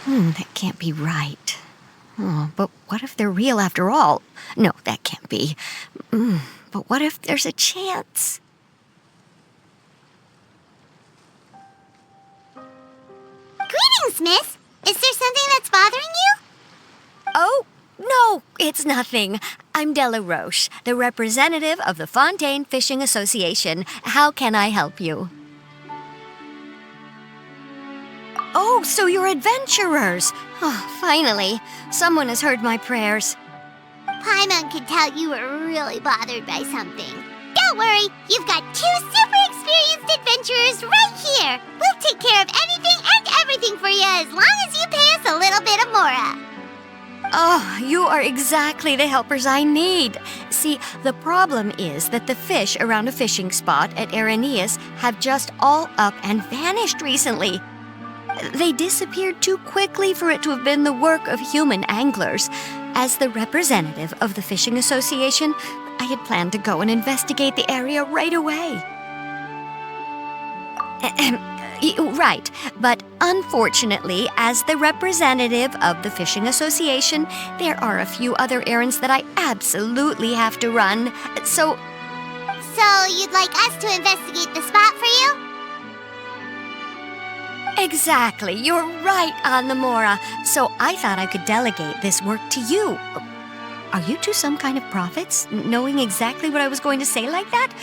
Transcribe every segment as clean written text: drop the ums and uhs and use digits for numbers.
That can't be right. Oh, but what if they're real after all? No, that can't be. But what if there's a chance? Greetings, miss. Is there something that's bothering you? Oh, no, it's nothing. I'm Della Roche, the representative of the Fontaine Fishing Association. How can I help you? Oh, so you're adventurers. Oh, finally, someone has heard my prayers. Paimon could tell you were really bothered by something. Don't worry, you've got 2 super experienced adventurers right here. We'll take care of anything and everything for you as long as you pay us a little bit of mora. Oh, you are exactly the helpers I need. See, the problem is that the fish around a fishing spot at Araneus have just all up and vanished recently. They disappeared too quickly for it to have been the work of human anglers. As the representative of the Fishing Association, I had planned to go and investigate the area right away. Right, but unfortunately, as the representative of the Fishing Association, there are a few other errands that I absolutely have to run. So you'd like us to investigate the spot for you? exactly, you're right on the mora. So I thought I could delegate this work to you. Are you two some kind of prophets, knowing exactly what I was going to say like that?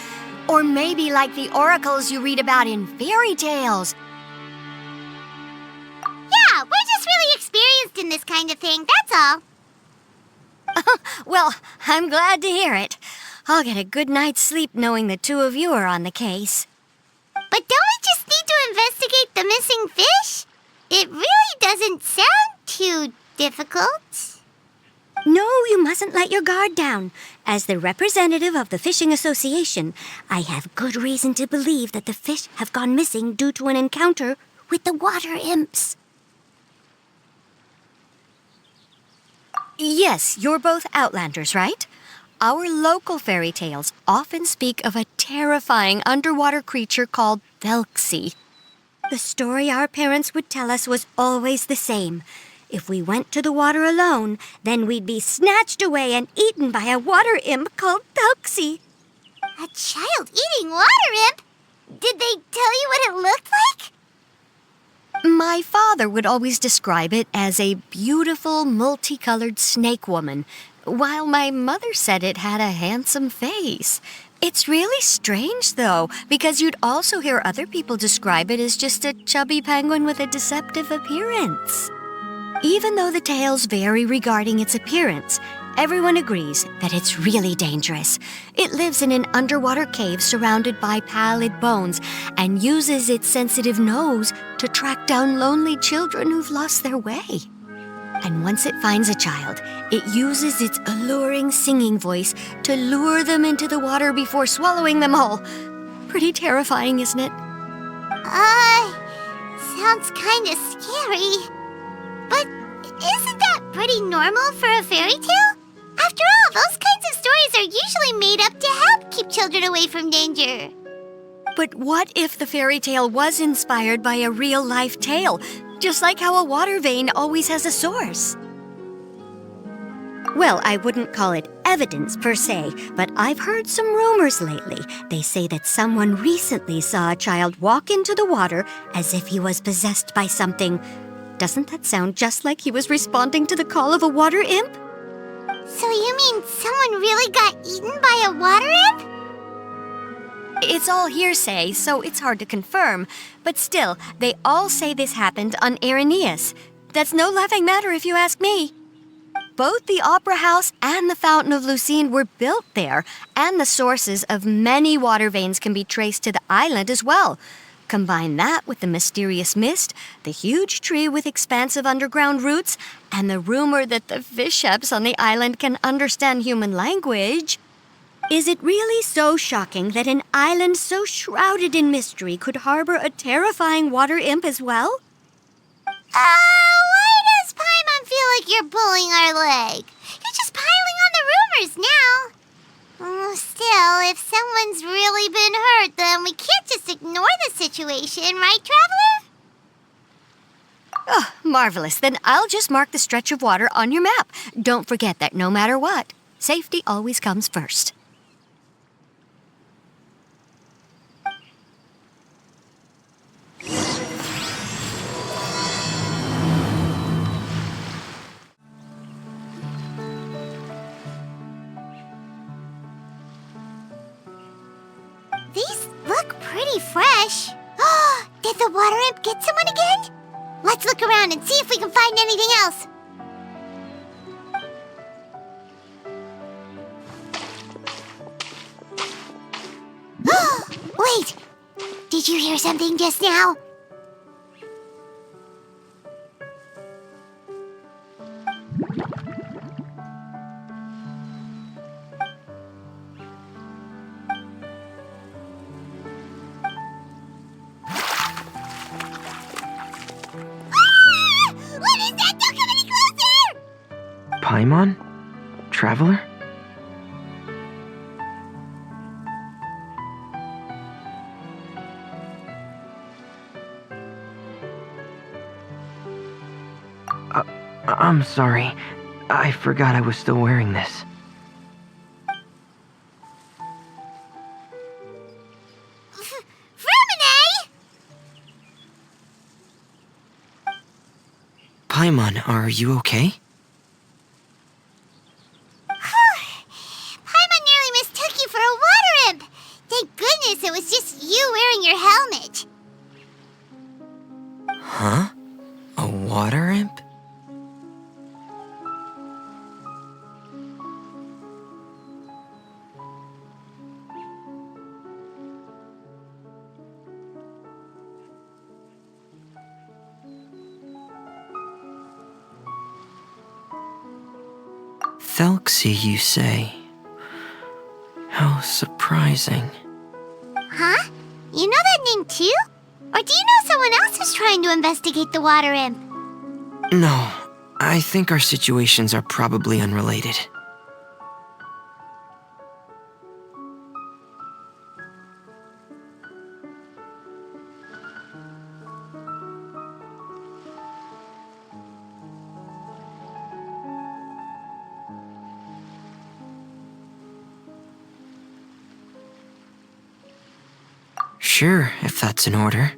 Or maybe like the oracles you read about in fairy tales. Yeah, we're just really experienced in this kind of thing, that's all. Well, I'm glad to hear it. I'll get a good night's sleep knowing the two of you are on the case. But don't we just need to investigate the missing fish? It really doesn't sound too difficult. No, you mustn't let your guard down. As the representative of the Fishing Association, I have good reason to believe that the fish have gone missing due to an encounter with the water imps. Yes, you're both Outlanders, right? Our local fairy tales often speak of a terrifying underwater creature called Thelxie. The story our parents would tell us was always the same. If we went to the water alone, then we'd be snatched away and eaten by a water imp called Thelxie. A child eating water imp? Did they tell you what it looked like? My father would always describe it as a beautiful, multicolored snake woman, while my mother said it had a handsome face. It's really strange, though, because you'd also hear other people describe it as just a chubby penguin with a deceptive appearance. Even though the tales vary regarding its appearance, everyone agrees that it's really dangerous. It lives in an underwater cave surrounded by pallid bones and uses its sensitive nose to track down lonely children who've lost their way. And once it finds a child, it uses its alluring singing voice to lure them into the water before swallowing them all. Pretty terrifying, isn't it? Sounds kinda scary. But isn't that pretty normal for a fairy tale? After all, those kinds of stories are usually made up to help keep children away from danger. But what if the fairy tale was inspired by a real-life tale, just like how a water vein always has a source? Well, I wouldn't call it evidence per se, but I've heard some rumors lately. They say that someone recently saw a child walk into the water as if he was possessed by something. Doesn't that sound just like he was responding to the call of a water imp? So you mean someone really got eaten by a water imp? It's all hearsay, so it's hard to confirm. But still, they all say this happened on Araneus. That's no laughing matter if you ask me. Both the Opera House and the Fountain of Lucine were built there, and the sources of many water veins can be traced to the island as well. Combine that with the mysterious mist, the huge tree with expansive underground roots, and the rumor that the fish-eps on the island can understand human language. Is it really so shocking that an island so shrouded in mystery could harbor a terrifying water imp as well? Why does Paimon feel like you're pulling our leg? You're just piling on the rumors now. Still, if someone's really been hurt, then we can't just ignore the situation, right, Traveler? Oh, marvelous. Then I'll just mark the stretch of water on your map. Don't forget that no matter what, safety always comes first. These look pretty fresh. Did the water imp get someone again? Let's look around and see if we can find anything else. Wait! Did you hear something just now? What is that? Don't come any closer! Paimon? Traveler? I'm sorry. I forgot I was still wearing this. Fremine! Paimon, are you okay? Paimon nearly mistook you for a water imp. Thank goodness it was just you wearing your helmet. Huh? A water imp? Thelxie, you say? How surprising. Huh? You know that name too? Or do you know someone else is trying to investigate the water imp? No, I think our situations are probably unrelated. Sure, if that's in order.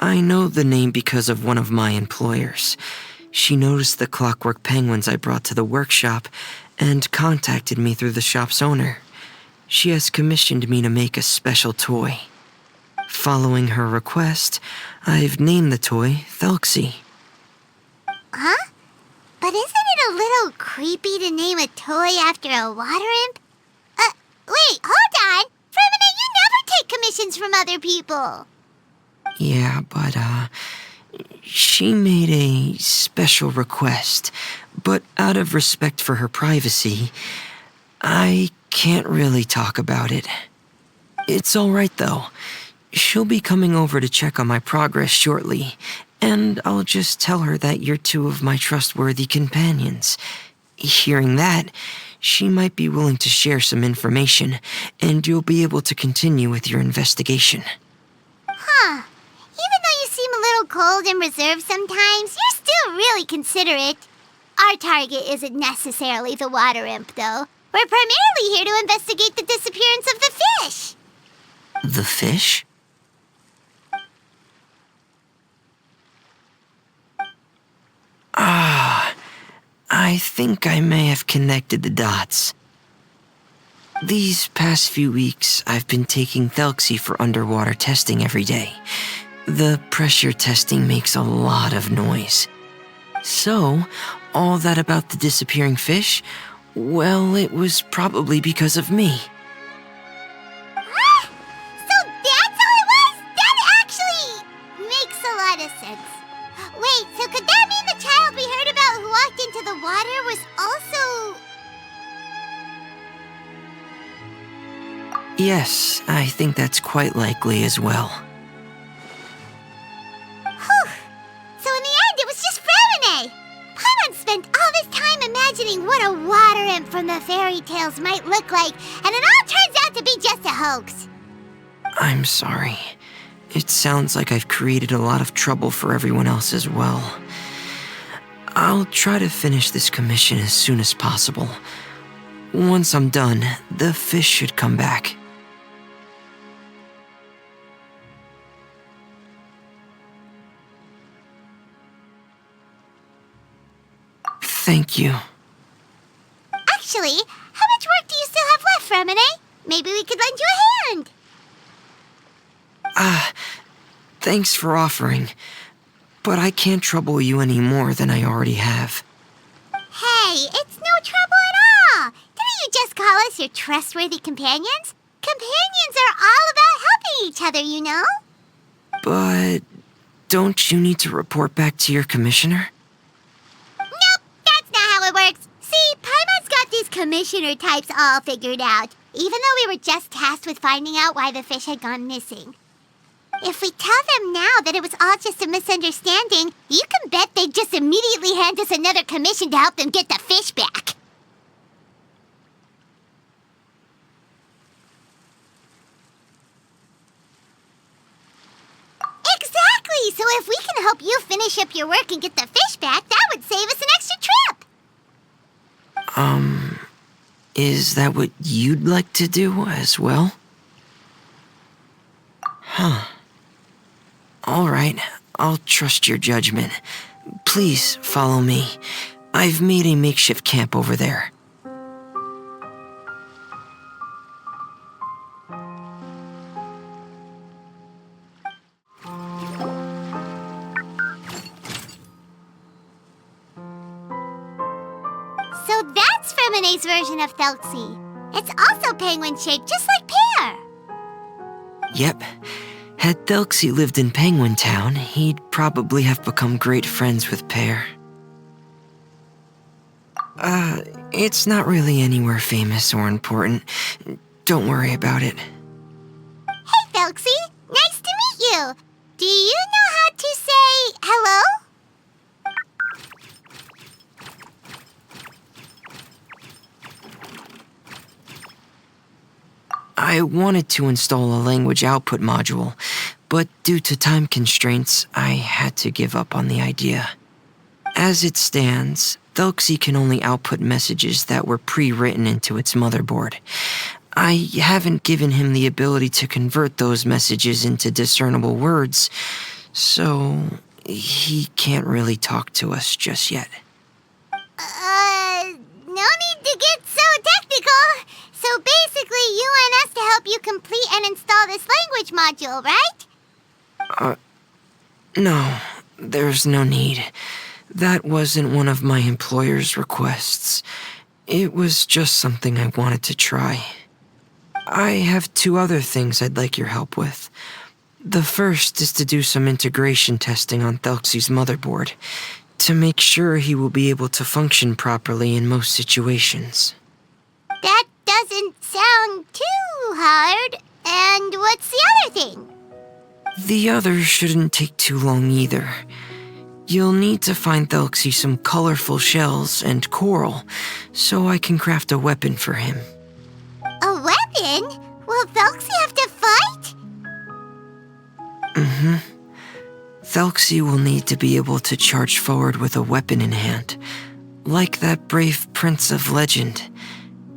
I know the name because of one of my employers. She noticed the clockwork penguins I brought to the workshop and contacted me through the shop's owner. She has commissioned me to make a special toy. Following her request, I've named the toy Thelxie. Huh? But isn't it a little creepy to name a toy after a water imp? Wait, hold on! Fremine, you never take commissions from other people! Yeah, but, she made a special request, but out of respect for her privacy, I can't really talk about it. It's alright though. She'll be coming over to check on my progress shortly, and I'll just tell her that you're two of my trustworthy companions. Hearing that, she might be willing to share some information, and you'll be able to continue with your investigation. Huh. Even though you seem a little cold and reserved sometimes, you're still really considerate. Our target isn't necessarily the water imp, though. We're primarily here to investigate the disappearance of the fish. The fish? I think I may have connected the dots. These past few weeks, I've been taking Thelxie for underwater testing every day. The pressure testing makes a lot of noise. So, all that about the disappearing fish, well, it was probably because of me. So that's all it was? That actually makes a lot of sense. Wait, so could that mean the child we heard about who walked into the water was also... Yes, I think that's quite likely as well. Whew. So in the end, it was just Fremine. Paimon spent all this time imagining what a water imp from the fairy tales might look like, and it all turns out to be just a hoax. I'm sorry. It sounds like I've created a lot of trouble for everyone else as well. I'll try to finish this commission as soon as possible. Once I'm done, the fish should come back. Thank you. Actually, how much work do you still have left, Remine? Maybe we could lend you a hand. Thanks for offering, but I can't trouble you any more than I already have. Hey, it's no trouble at all. Didn't you just call us your trustworthy companions? Companions are all about helping each other, you know? But don't you need to report back to your commissioner? Nope, that's not how it works. See, Paimon's got these commissioner types all figured out, even though we were just tasked with finding out why the fish had gone missing. If we tell them now that it was all just a misunderstanding, you can bet they'd just immediately hand us another commission to help them get the fish back. Exactly! So if we can help you finish up your work and get the fish back, that would save us an extra trip! Is that what you'd like to do as well? Huh. All right, I'll trust your judgment. Please follow me. I've made a makeshift camp over there. So that's Remine's version of Thelxie. It's also penguin-shaped, just like Pear. Yep. Had Thelxie lived in Penguin Town, he'd probably have become great friends with Pear. It's not really anywhere famous or important. Don't worry about it. Hey, Thelxie. Nice to meet you. Do you know how to say hello? I wanted to install a language output module, but due to time constraints, I had to give up on the idea. As it stands, Thelxie can only output messages that were pre-written into its motherboard. I haven't given him the ability to convert those messages into discernible words, so he can't really talk to us just yet. No need to get so technical. So basically, you want us to help you complete and install this language module, right? No, there's no need. That wasn't one of my employer's requests. It was just something I wanted to try. I have 2 other things I'd like your help with. The first is to do some integration testing on Thelxie's motherboard, to make sure he will be able to function properly in most situations. That doesn't sound too hard. And what's the other thing? The other shouldn't take too long either. You'll need to find Thelxie some colorful shells and coral, so I can craft a weapon for him. A weapon? Will Thelxie have to fight? Thelxie will need to be able to charge forward with a weapon in hand, like that brave prince of legend.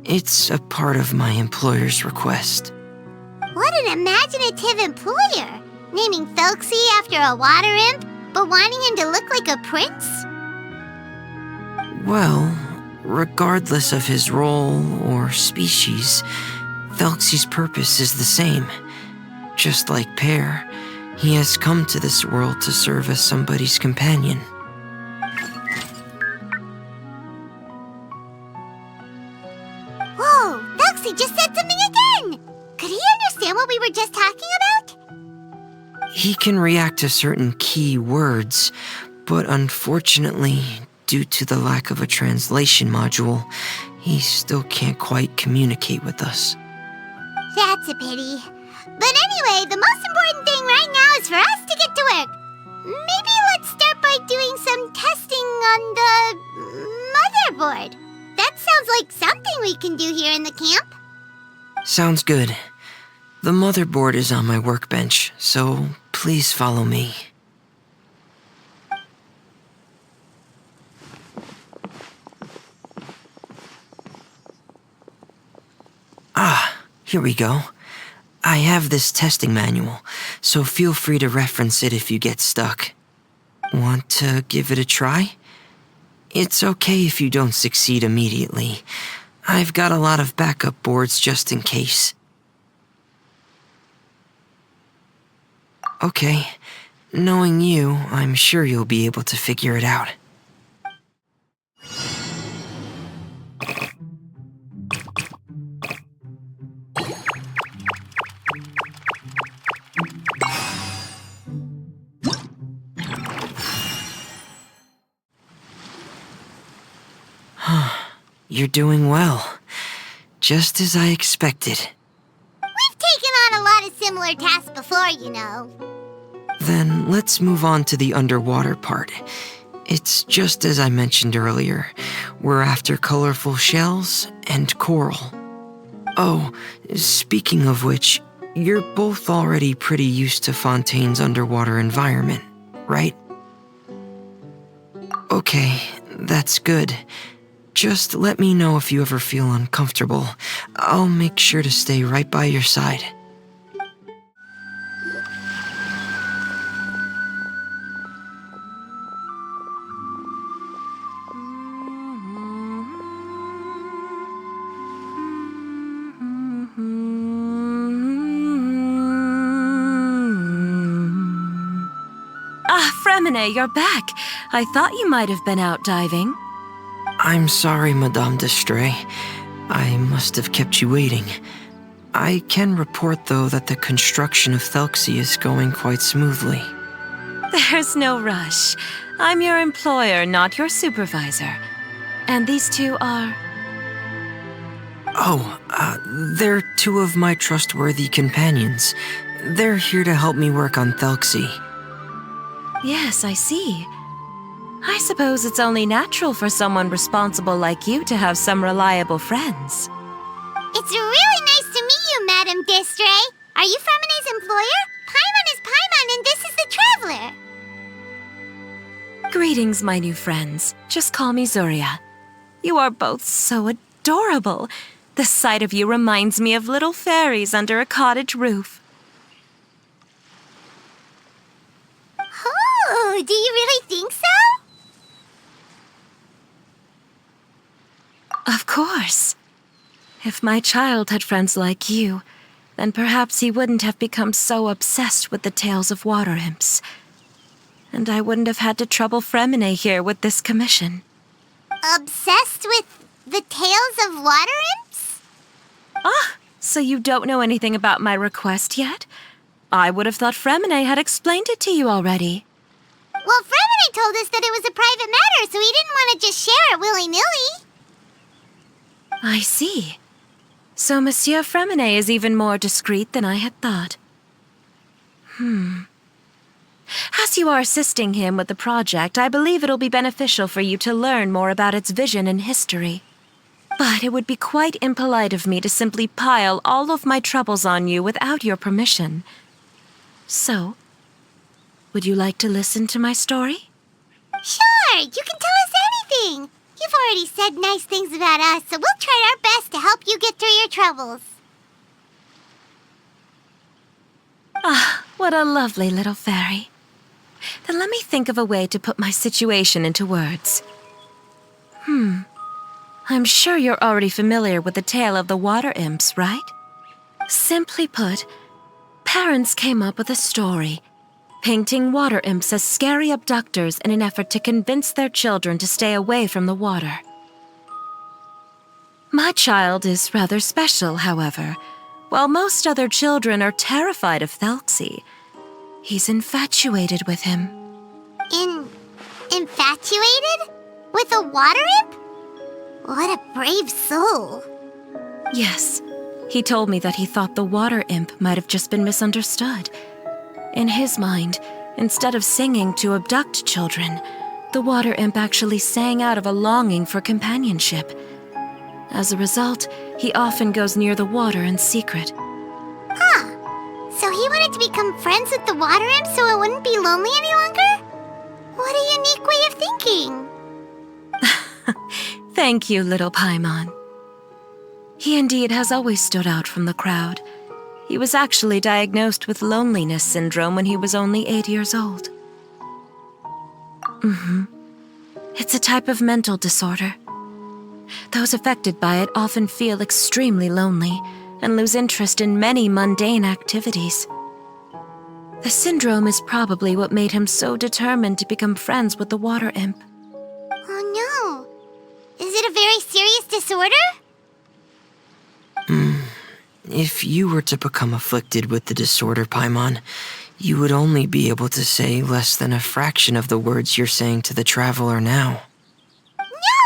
It's a part of my employer's request. What an imaginative employer! Naming Thelxie after a water imp, but wanting him to look like a prince? Well, regardless of his role or species, Thelxie's purpose is the same. Just like Pear, he has come to this world to serve as somebody's companion. Whoa, Thelxie just said something again! Could he understand what we were just talking about? He can react to certain key words, but unfortunately, due to the lack of a translation module, he still can't quite communicate with us. That's a pity. But anyway, the most important thing right now is for us to get to work. Maybe let's start by doing some testing on the motherboard. That sounds like something we can do here in the camp. Sounds good. The motherboard is on my workbench, so Please follow me. Ah, here we go. I have this testing manual, so feel free to reference it if you get stuck. Want to give it a try? It's okay if you don't succeed immediately. I've got a lot of backup boards just in case. Okay, knowing you, I'm sure you'll be able to figure it out. You're doing well. Just as I expected. We've taken on a lot of similar tasks before, you know. Then let's move on to the underwater part. It's just as I mentioned earlier. We're after colorful shells and coral. Oh, speaking of which, you're both already pretty used to Fontaine's underwater environment, right? Okay, that's good. Just let me know if you ever feel uncomfortable. I'll make sure to stay right by your side. Fremine, you're back. I thought you might have been out diving. I'm sorry, Madame d'Estrée. I must have kept you waiting. I can report, though, that the construction of Thelxie is going quite smoothly. There's no rush. I'm your employer, not your supervisor. And these two are... Oh, they're two of my trustworthy companions. They're here to help me work on Thelxie. Yes, I see. I suppose it's only natural for someone responsible like you to have some reliable friends. It's really nice to meet you, Madame d'Estrée. Are you Fremine's employer? Paimon is Paimon, and this is the Traveler. Greetings, my new friends. Just call me Zuria. You are both so adorable. The sight of you reminds me of little fairies under a cottage roof. Oh, do you really think so? Of course. If my child had friends like you, then perhaps he wouldn't have become so obsessed with the tales of water imps. And I wouldn't have had to trouble Fremine here with this commission. Obsessed with the tales of water imps? Ah, so you don't know anything about my request yet? I would have thought Fremine had explained it to you already. Well, Fremine told us that it was a private matter, so he didn't want to just share it willy-nilly. I see. So Monsieur Fremine is even more discreet than I had thought. As you are assisting him with the project, I believe it'll be beneficial for you to learn more about its vision and history. But it would be quite impolite of me to simply pile all of my troubles on you without your permission. So, would you like to listen to my story? Sure, you can tell us anything. You've already said nice things about us, so we'll try our best to help you get through your troubles. Ah, what a lovely little fairy. Then let me think of a way to put my situation into words. I'm sure you're already familiar with the tale of the water imps, right? Simply put, parents came up with a story, painting water imps as scary abductors in an effort to convince their children to stay away from the water. My child is rather special, however. While most other children are terrified of Thelxie, he's infatuated with him. Infatuated? With a water imp? What a brave soul. Yes, he told me that he thought the water imp might have just been misunderstood. In his mind, instead of singing to abduct children, the water imp actually sang out of a longing for companionship. As a result, he often goes near the water in secret. So he He wanted to become friends with the water imp so it wouldn't be lonely any longer? What a unique way of thinking. Thank you, little Paimon. He indeed has always stood out from the crowd. He was actually diagnosed with loneliness syndrome when he was only 8 years old. It's a type of mental disorder. Those affected by it often feel extremely lonely and lose interest in many mundane activities. The syndrome is probably what made him so determined to become friends with the water imp. Oh no. Is it a very serious disorder? If you were to become afflicted with the disorder, Paimon, you would only be able to say less than a fraction of the words you're saying to the traveler now. No!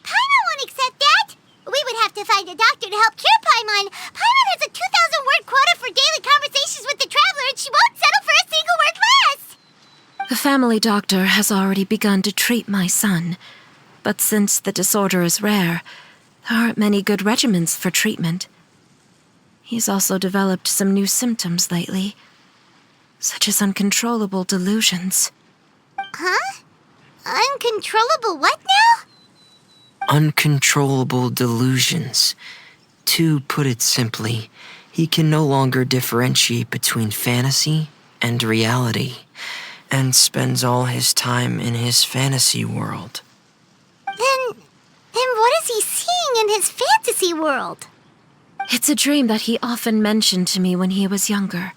Paimon won't accept that! We would have to find a doctor to help cure Paimon. Paimon has a 2,000-word quota for daily conversations with the traveler, and she won't settle for a single word less! The family doctor has already begun to treat my son, but since the disorder is rare, there aren't many good regimens for treatment. He's also developed some new symptoms lately, such as uncontrollable delusions. Huh? Uncontrollable what now? Uncontrollable delusions. To put it simply, he can no longer differentiate between fantasy and reality, and spends all his time in his fantasy world. Then what is he seeing in his fantasy world? It's a dream that he often mentioned to me when he was younger.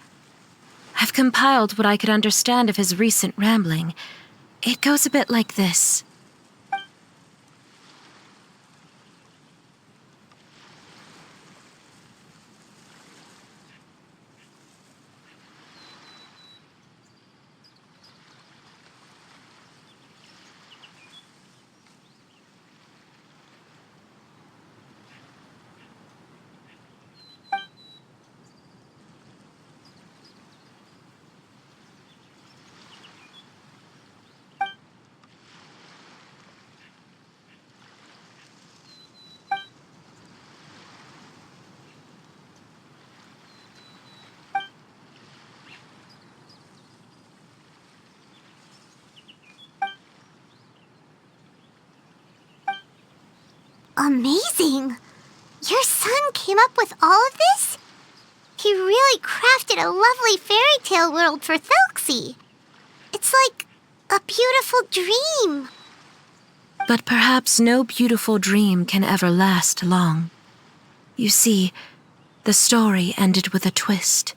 I've compiled what I could understand of his recent rambling. It goes a bit like this. Amazing! Your son came up with all of this? He really crafted a lovely fairy tale world for Thelxie. It's like a beautiful dream. But perhaps no beautiful dream can ever last long. You see, the story ended with a twist.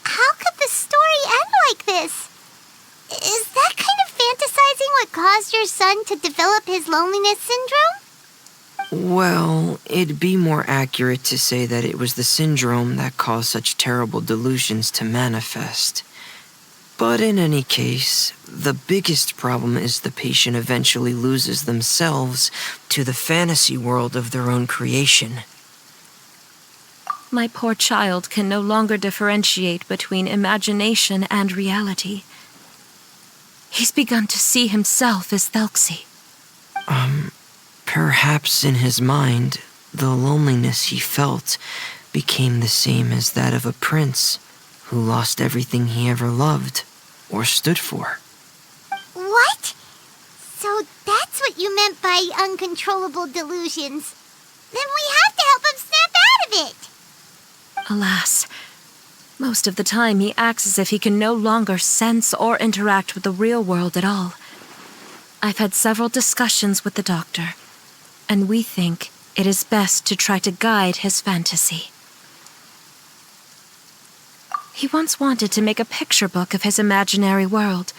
How could the story end like this? Is that kind of fantasizing what caused your son to develop his loneliness syndrome? Well, it'd be more accurate to say that it was the syndrome that caused such terrible delusions to manifest. But in any case, the biggest problem is the patient eventually loses themselves to the fantasy world of their own creation. My poor child can no longer differentiate between imagination and reality. He's begun to see himself as Thelxie. Perhaps in his mind, the loneliness he felt became the same as that of a prince who lost everything he ever loved or stood for. What? So that's what you meant by uncontrollable delusions. Then we have to help him snap out of it. Alas, most of the time he acts as if he can no longer sense or interact with the real world at all. I've had several discussions with the doctor, and we think it is best to try to guide his fantasy. He once wanted to make a picture book of his imaginary world,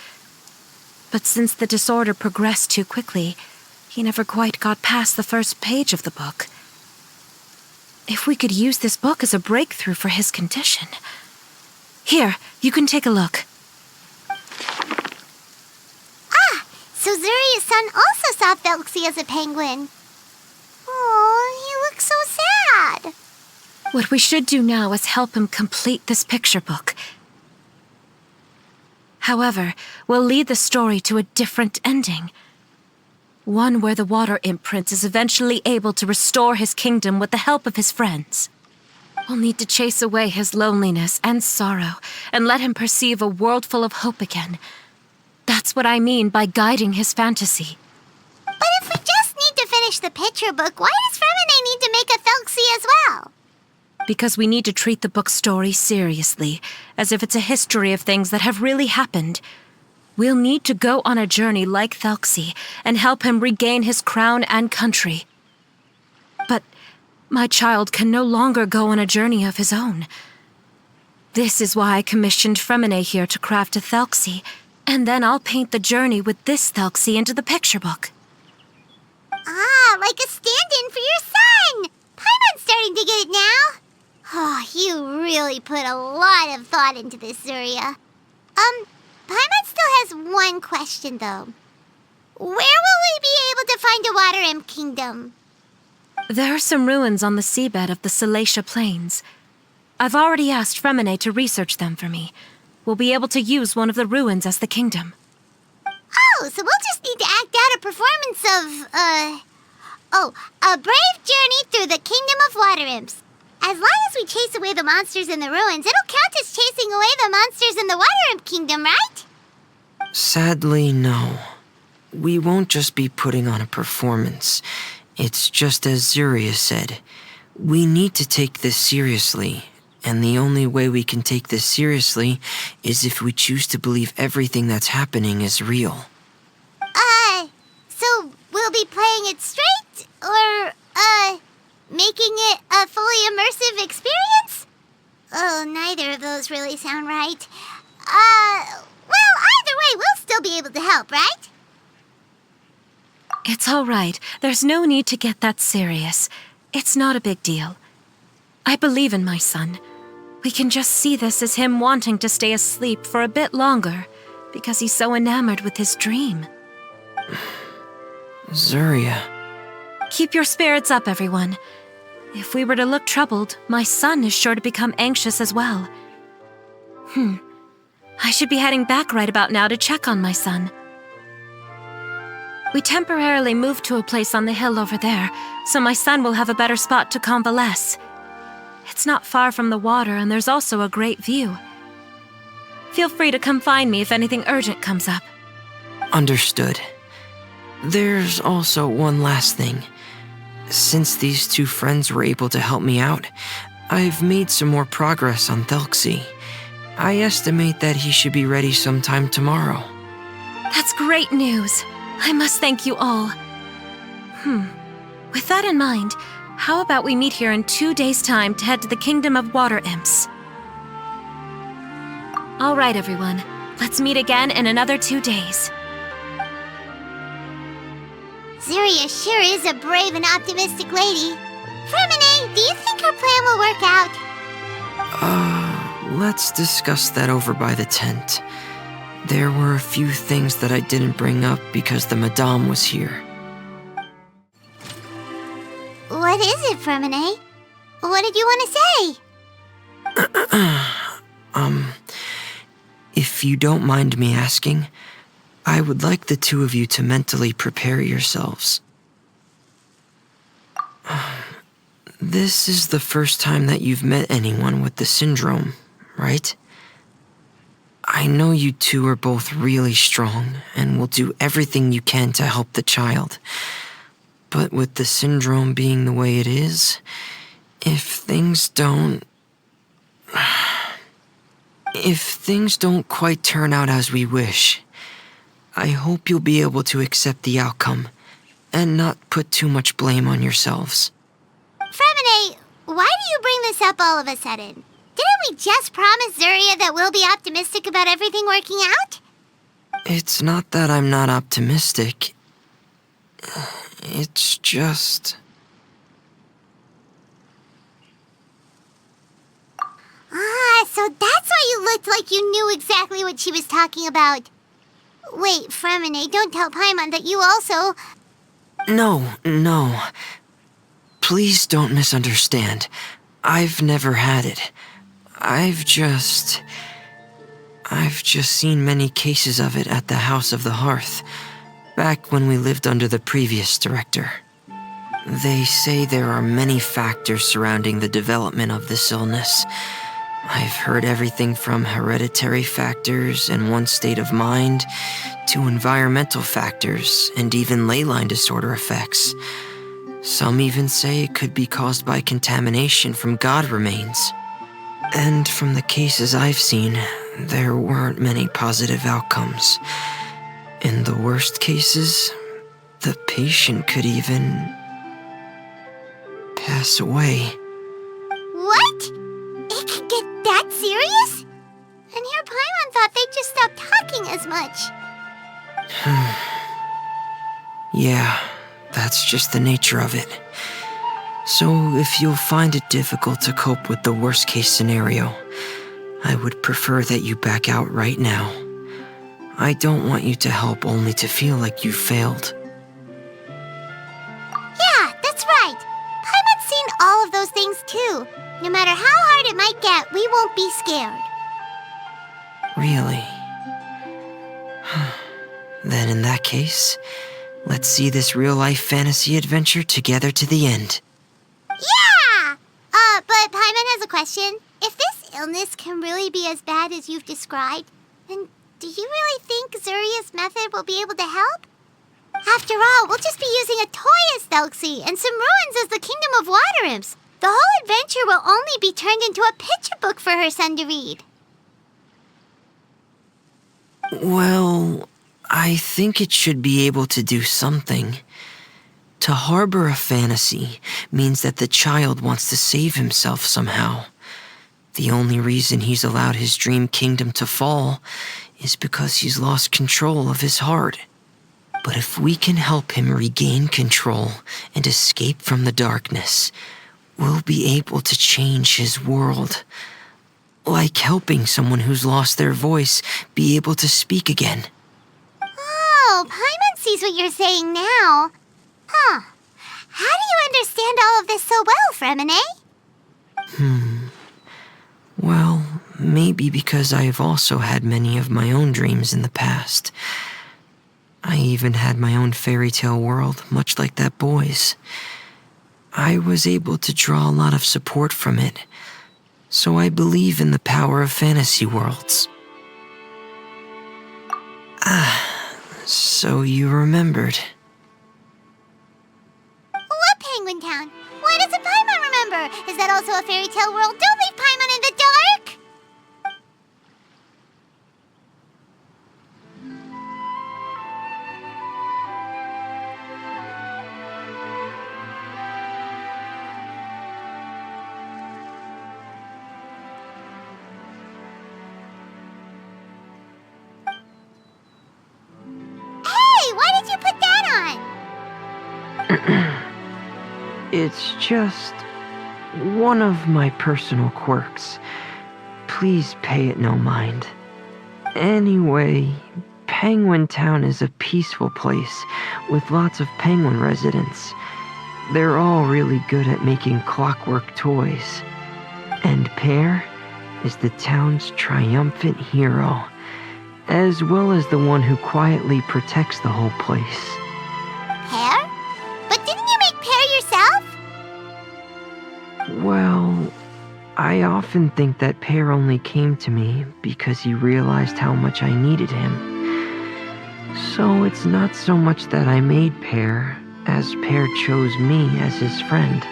but since the disorder progressed too quickly, he never quite got past the first page of the book. If we could use this book as a breakthrough for his condition. Here, you can take a look. Ah, so Zuria's son also saw Thelxie as a penguin. Oh, he looks so sad. What we should do now is help him complete this picture book. However, we'll lead the story to a different ending. One where the Water Imp Prince is eventually able to restore his kingdom with the help of his friends. We'll need to chase away his loneliness and sorrow and let him perceive a world full of hope again. That's what I mean by guiding his fantasy. But if we just need to finish the picture book, why does Fremine need to make a Thelxie as well? Because we need to treat the book's story seriously, as if it's a history of things that have really happened. We'll need to go on a journey like Thelxie and help him regain his crown and country. But my child can no longer go on a journey of his own. This is why I commissioned Fremine here to craft a Thelxie, and then I'll paint the journey with this Thelxie into the picture book. Ah, like a stand-in for your son! Paimon's starting to get it now. Oh, you really put a lot of thought into this, Zuria. Paimon still has one question, though. Where will we be able to find a Water Imp Kingdom? There are some ruins on the seabed of the Salacia Plains. I've already asked Fremine to research them for me. We'll be able to use one of the ruins as the kingdom. Oh, so we'll just need to act out a performance of, a brave journey through the Kingdom of Water Imps. As long as we chase away the monsters in the ruins, it'll count as chasing away the monsters in the Water Imp Kingdom, right? Sadly, no. We won't just be putting on a performance. It's just as Zuria said. We need to take this seriously. And the only way we can take this seriously is if we choose to believe everything that's happening is real. So we'll be playing it straight? Or, making it a fully immersive experience? Oh, neither of those really sound right. Well, either way, we'll still be able to help, right? It's all right. There's no need to get that serious. It's not a big deal. I believe in my son. We can just see this as him wanting to stay asleep for a bit longer because he's so enamored with his dream. Zuria. Keep your spirits up, everyone. If we were to look troubled, my son is sure to become anxious as well. I should be heading back right about now to check on my son. We temporarily moved to a place on the hill over there, so my son will have a better spot to convalesce. It's not far from the water, and there's also a great view. Feel free to come find me if anything urgent comes up. Understood. There's also one last thing. Since these two friends were able to help me out, I've made some more progress on Thelxie. I estimate that he should be ready sometime tomorrow. That's great news. I must thank you all. With that in mind, how about we meet here in 2 days' time to head to the Kingdom of Water Imps? All right, everyone. Let's meet again in another 2 days. Zuria sure is a brave and optimistic lady. Fremine, do you think her plan will work out? Let's discuss that over by the tent. There were a few things that I didn't bring up because the Madame was here. What is it, Fremine? What did you want to say? If you don't mind me asking, I would like the two of you to mentally prepare yourselves. This is the first time that you've met anyone with the syndrome, right? I know you two are both really strong and will do everything you can to help the child. But with the syndrome being the way it is, if things don't quite turn out as we wish, I hope you'll be able to accept the outcome and not put too much blame on yourselves. Fremine, why do you bring this up all of a sudden? Didn't we just promise Zuria that we'll be optimistic about everything working out? It's not that I'm not optimistic. It's just... So that's why you looked like you knew exactly what she was talking about. Wait, Fremine, don't tell Paimon that you also... No. Please don't misunderstand. I've never had it. I've just seen many cases of it at the House of the Hearth, back when we lived under the previous director. They say there are many factors surrounding the development of this illness. I've heard everything from hereditary factors and one's state of mind, to environmental factors and even ley line disorder effects. Some even say it could be caused by contamination from god remains. And from the cases I've seen, there weren't many positive outcomes. In the worst cases, the patient could even pass away. What? It could get that serious? And here Paimon thought they'd just stop talking as much. Yeah, that's just the nature of it. So if you'll find it difficult to cope with the worst case scenario, I would prefer that you back out right now. I don't want you to help only to feel like you failed. Yeah, that's right. Paimon's seen all of those things too. No matter how hard it might get, we won't be scared. Really? Then in that case, let's see this real-life fantasy adventure together to the end. Yeah! But Paimon has a question. If this illness can really be as bad as you've described, then do you really think Zuria's method will be able to help? After all, we'll just be using a toy as Thelxie and some ruins as the Kingdom of Water Imps. The whole adventure will only be turned into a picture book for her son to read. Well, I think it should be able to do something. To harbor a fantasy means that the child wants to save himself somehow. The only reason he's allowed his dream kingdom to fall is because he's lost control of his heart. But if we can help him regain control and escape from the darkness, we'll be able to change his world. Like helping someone who's lost their voice be able to speak again. Oh, Paimon sees what you're saying now. Huh. How do you understand all of this so well, Fremine? Well, maybe because I have also had many of my own dreams in the past. I even had my own fairy tale world, much like that boy's. I was able to draw a lot of support from it, so I believe in the power of fantasy worlds. So you remembered. What Penguin Town? Why doesn't Paimon remember? Is that also a fairy tale world? Don't leave Paimon in the dark! Hey, why did you put that on? It's just one of my personal quirks. Please pay it no mind. Anyway, Penguin Town is a peaceful place with lots of penguin residents. They're all really good at making clockwork toys. And Pear is the town's triumphant hero, as well as the one who quietly protects the whole place. Pear? But didn't you make Pear yourself? Well, I often think that Pear only came to me because he realized how much I needed him. So it's not so much that I made Pear, as Pear chose me as his friend.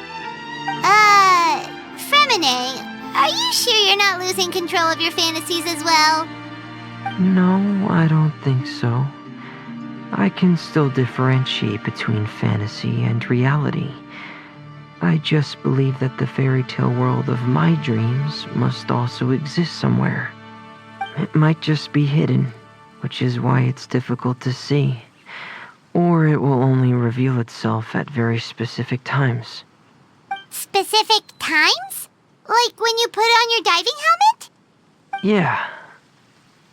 Fremine, are you sure you're not losing control of your fantasies as well? No, I don't think so. I can still differentiate between fantasy and reality. I just believe that the fairy tale world of my dreams must also exist somewhere. It might just be hidden, which is why it's difficult to see. Or it will only reveal itself at very specific times. Specific times? Like when you put on your diving helmet? Yeah,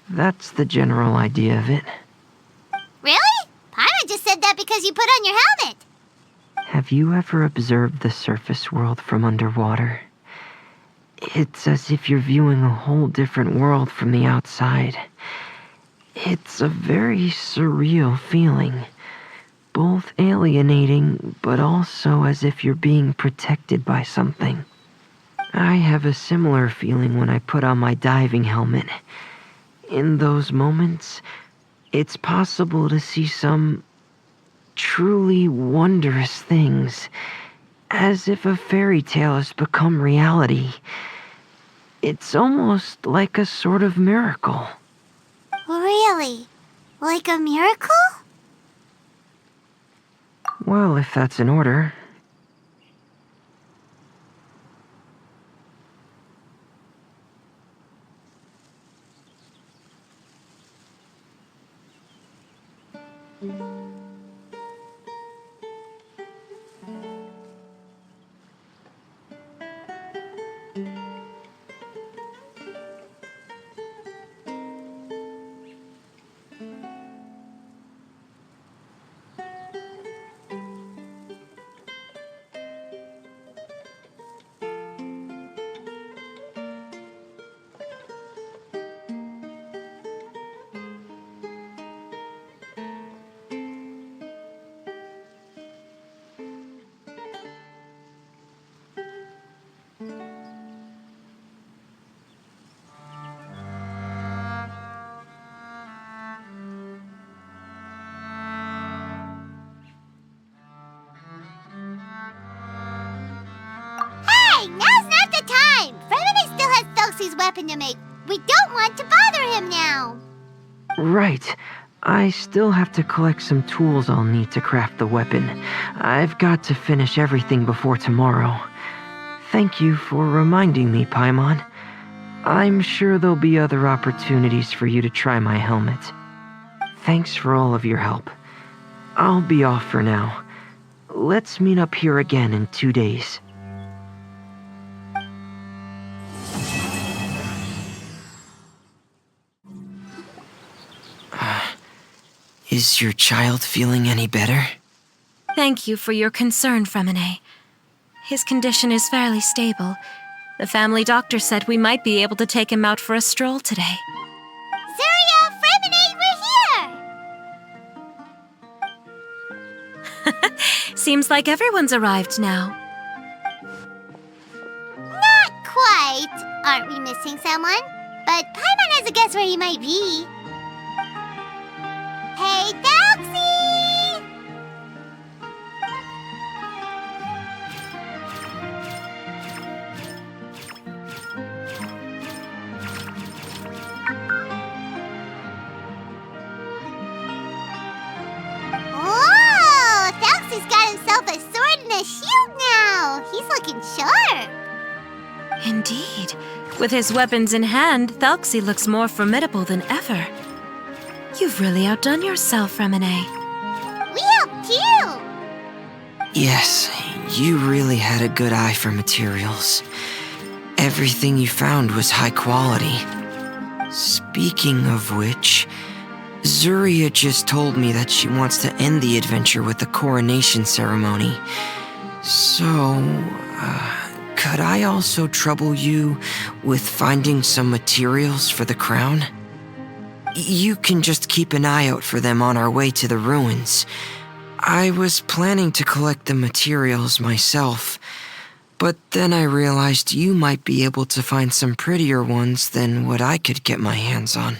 that's the general idea of it. Really? Paimon just said that because you put on your helmet. Have you ever observed the surface world from underwater? It's as if you're viewing a whole different world from the outside. It's a very surreal feeling, both alienating, but also as if you're being protected by something. I have a similar feeling when I put on my diving helmet. In those moments, it's possible to see some truly wondrous things, as if a fairy tale has become reality. It's almost like a sort of miracle. Really? Like a miracle? Well, if that's in order. Hey, now's not the time! Fremini still has Thelxie's weapon to make. We don't want to bother him now. Right. I still have to collect some tools I'll need to craft the weapon. I've got to finish everything before tomorrow. Thank you for reminding me, Paimon. I'm sure there'll be other opportunities for you to try my helmet. Thanks for all of your help. I'll be off for now. Let's meet up here again in 2 days. Is your child feeling any better? Thank you for your concern, Fremine. His condition is fairly stable. The family doctor said we might be able to take him out for a stroll today. Zuria, Fremini, we're here! Seems like everyone's arrived now. Not quite. Aren't we missing someone? But Paimon has a guess where he might be. Hey, Thelxie! Oh, Thelxie's got himself a sword and a shield now. He's looking sharp. Indeed. With his weapons in hand, Thelxie looks more formidable than ever. You've really outdone yourself, Fremine. We helped too. Yes, you really had a good eye for materials. Everything you found was high quality. Speaking of which, Zuria just told me that she wants to end the adventure with the coronation ceremony. So, could I also trouble you with finding some materials for the crown? You can just keep an eye out for them on our way to the ruins. I was planning to collect the materials myself, but then I realized you might be able to find some prettier ones than what I could get my hands on.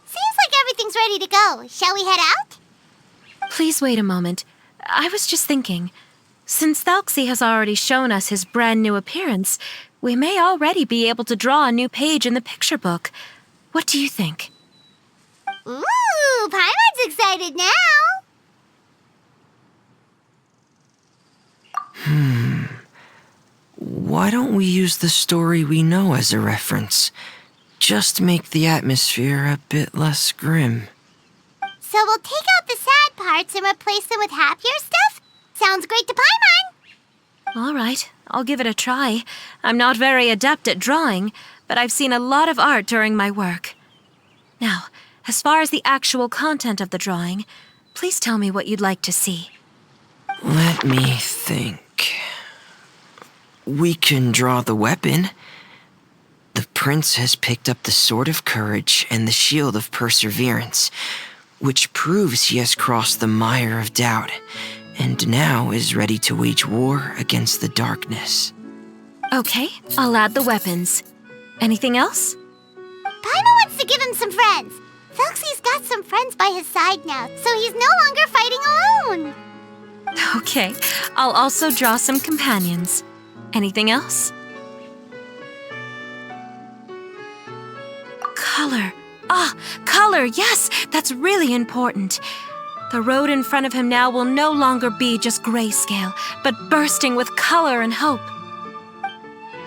Seems like everything's ready to go. Shall we head out? Please wait a moment. I was just thinking, since Thelxie has already shown us his brand new appearance, we may already be able to draw a new page in the picture book. What do you think? Ooh, Paimon's excited now. Why don't we use the story we know as a reference? Just make the atmosphere a bit less grim. So we'll take out the sad parts and replace them with happier stuff? Sounds great to Paimon. All right, I'll give it a try. I'm not very adept at drawing, but I've seen a lot of art during my work. Now, as far as the actual content of the drawing, please tell me what you'd like to see. Let me think. we can draw the weapon. The prince has picked up the sword of courage and the shield of perseverance, which proves he has crossed the mire of doubt, and now is ready to wage war against the darkness. Okay, I'll add the weapons. Anything else? Paimon wants to give him some friends. Thelxie's got some friends by his side now, so he's no longer fighting alone. Okay, I'll also draw some companions. Anything else? Color. Color, yes, that's really important. The road in front of him now will no longer be just grayscale, but bursting with color and hope.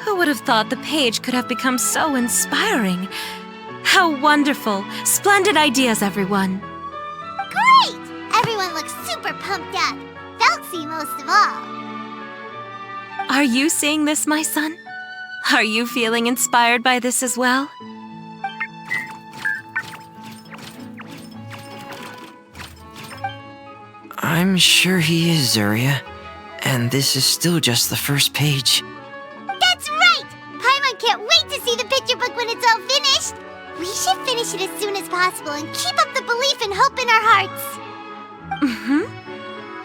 Who would have thought the page could have become so inspiring? How wonderful! Splendid ideas, everyone! Great! Everyone looks super pumped up. Thelxie most of all. Are you seeing this, my son? Are you feeling inspired by this as well? I'm sure he is, Zarya. And this is still just the first page. That's right! Paimon can't wait to see the picture book when it's all finished. We should finish it as soon as possible and keep up the belief and hope in our hearts.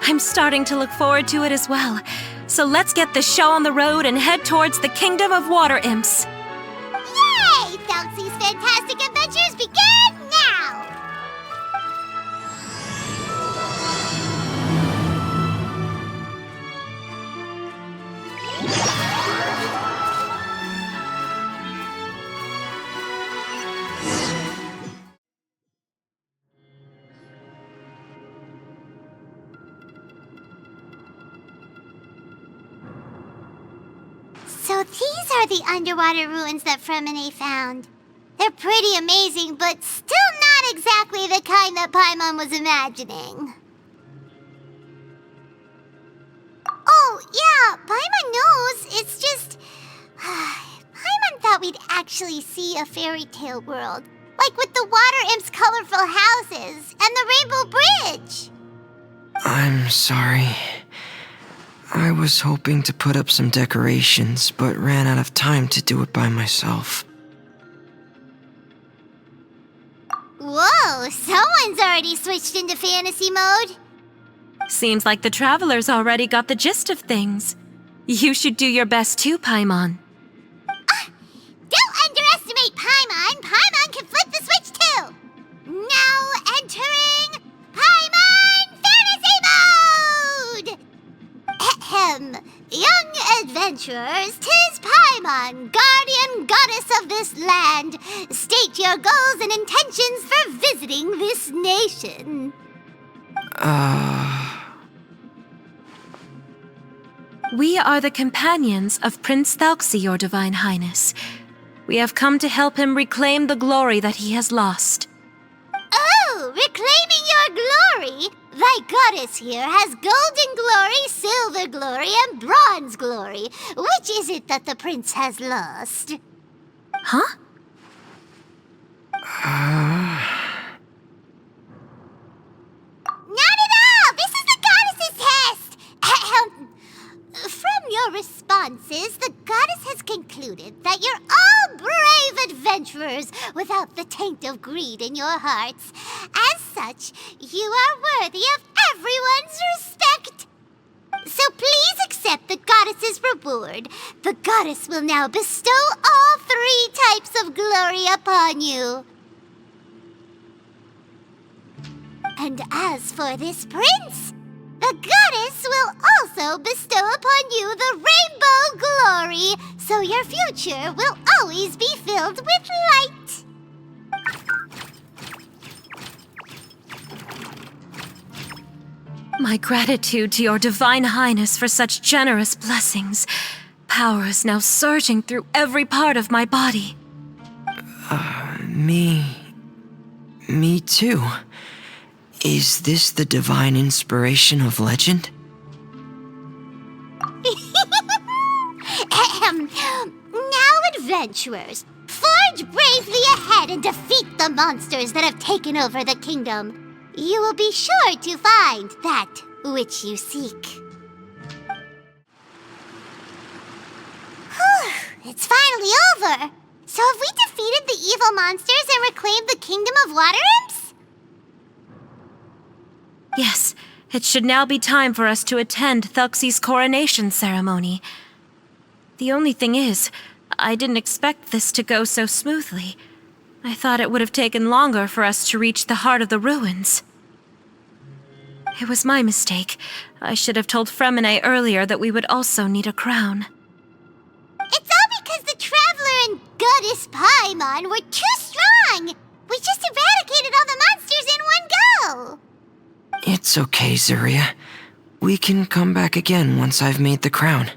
I'm starting to look forward to it as well. So let's get the show on the road and head towards the Kingdom of Water Imps. Yay! Thelxie's fantastic adventures begin now! So these are the underwater ruins that Fremine found. They're pretty amazing, but still not exactly the kind that Paimon was imagining. Oh, yeah, Paimon knows. It's just... Paimon thought we'd actually see a fairy tale world. Like with the water imps' colorful houses and the rainbow bridge. I'm sorry. I was hoping to put up some decorations, but ran out of time to do it by myself. Whoa, someone's already switched into fantasy mode. Seems like the travelers already got the gist of things. You should do your best too, Paimon. Don't underestimate Paimon. Paimon can flip the switch too. Now entering Paimon Fantasy Mode! Ahem. Young adventurers, 'tis Paimon, guardian goddess of this land. State your goals and intentions for visiting this nation. We are the companions of Prince Thelxie, your Divine Highness. We have come to help him reclaim the glory that he has lost. Oh, reclaiming your glory? Thy goddess here has golden glory, silver glory, and bronze glory. Which is it that the prince has lost? Huh? Not at all! This is the goddess's test! Ahem. From your responses, the goddess has concluded that you're all brave adventurers without the taint of greed in your hearts. As such, you are worthy of everyone's respect. So please accept the goddess's reward. The goddess will now bestow all 3 types of glory upon you. And as for this prince, the goddess will also bestow upon you the rainbow glory, so your future will always be filled with light. My gratitude to your Divine Highness for such generous blessings. Power is now surging through every part of my body. Me too. Is this the divine inspiration of legend? Ahem. Now, adventurers, forge bravely ahead and defeat the monsters that have taken over the kingdom. You will be sure to find that which you seek. It's finally over! So have we defeated the evil monsters and reclaimed the kingdom of water imps? Yes, it should now be time for us to attend Thelxie's coronation ceremony. The only thing is, I didn't expect this to go so smoothly. I thought it would have taken longer for us to reach the heart of the ruins. It was my mistake. I should have told Fremine earlier that we would also need a crown. It's all because the Traveler and Goddess Paimon were too strong! We just eradicated all the monsters in one go! It's okay, Zuria. We can come back again once I've made the crown.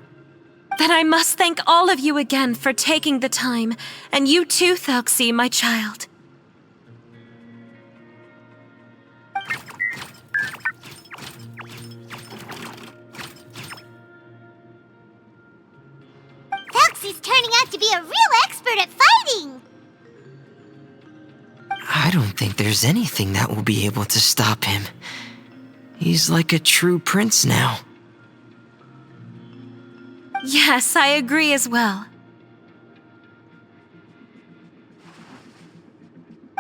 Then I must thank all of you again for taking the time, and you too, Thelxie, my child. Thelxie's turning out to be a real expert at fighting! I don't think there's anything that will be able to stop him. He's like a true prince now. Yes, I agree as well.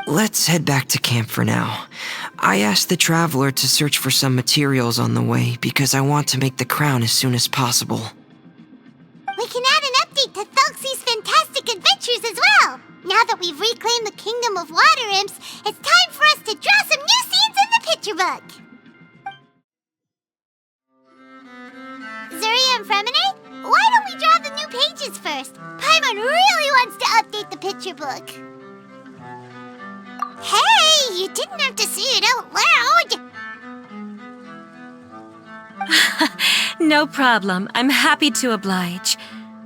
Let's head back to camp for now. I asked the Traveler to search for some materials on the way because I want to make the crown as soon as possible. We can add an update to Thelxie's fantastic adventures as well! Now that we've reclaimed the kingdom of water imps, it's time for us to draw some new scenes in the picture book! Zuria and Fremine, why don't we draw the new pages first? Paimon really wants to update the picture book. Hey, you didn't have to say it out loud! No problem. I'm happy to oblige.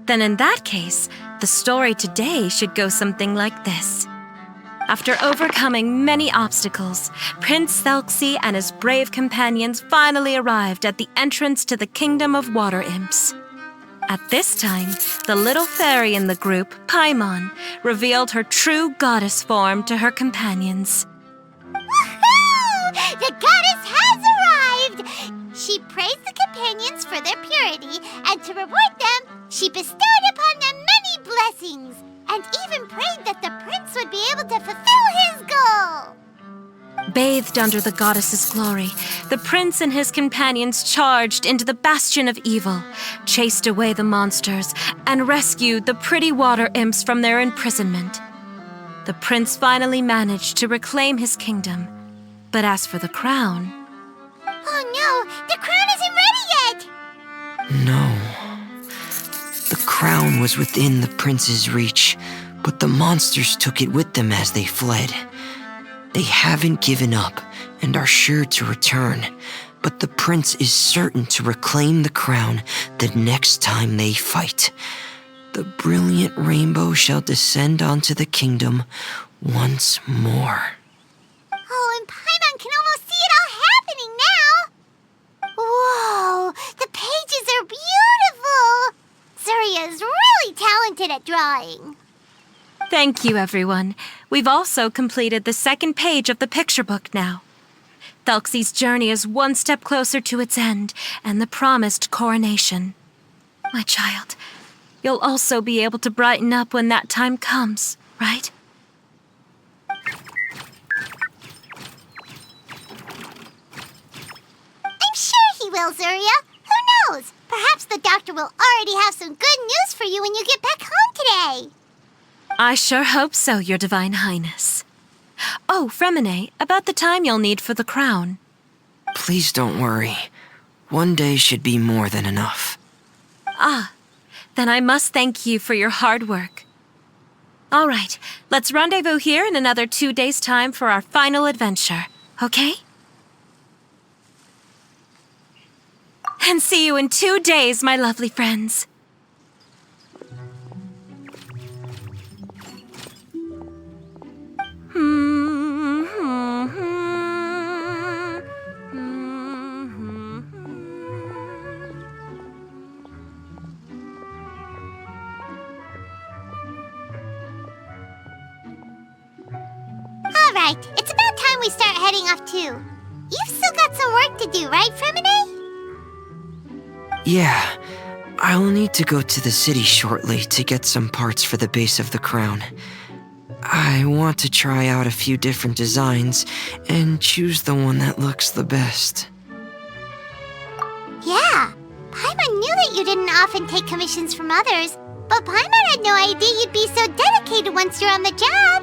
Then in that case, the story today should go something like this. After overcoming many obstacles, Prince Thelxie and his brave companions finally arrived at the entrance to the Kingdom of Water Imps. At this time, the little fairy in the group, Paimon, revealed her true goddess form to her companions. Woohoo! The goddess has arrived! She praised the companions for their purity, and to reward them, she bestowed upon them many blessings, and even prayed that the prince would be able to fulfill his goal. Bathed under the goddess's glory, the prince and his companions charged into the bastion of evil, chased away the monsters, and rescued the pretty water imps from their imprisonment. The prince finally managed to reclaim his kingdom. But as for the crown... Oh no, the crown isn't ready yet! No. The crown was within the prince's reach, but the monsters took it with them as they fled. They haven't given up and are sure to return, but the prince is certain to reclaim the crown the next time they fight. The brilliant rainbow shall descend onto the kingdom once more. Oh, and Paimon can almost see it all happening now! Whoa, the pages are beautiful! Zuria is really talented at drawing. Thank you, everyone. We've also completed the second page of the picture book now. Thelxie's journey is one step closer to its end and the promised coronation. My child, you'll also be able to brighten up when that time comes, right? I'm sure he will, Zuria. Who knows? Perhaps the doctor will already have some good news for you when you get back home today. I sure hope so, Your Divine Highness. Oh, Fremine, about the time you'll need for the crown. Please don't worry. One day should be more than enough. Ah, then I must thank you for your hard work. All right, let's rendezvous here in another 2 days' time for our final adventure, okay? And see you in 2 days, my lovely friends. All right, it's about time we start heading off too. You've still got some work to do, right, Fremine? Yeah, I'll need to go to the city shortly to get some parts for the base of the crown. I want to try out a few different designs and choose the one that looks the best. Yeah, Paimon knew that you didn't often take commissions from others, but Paimon had no idea you'd be so dedicated once you're on the job.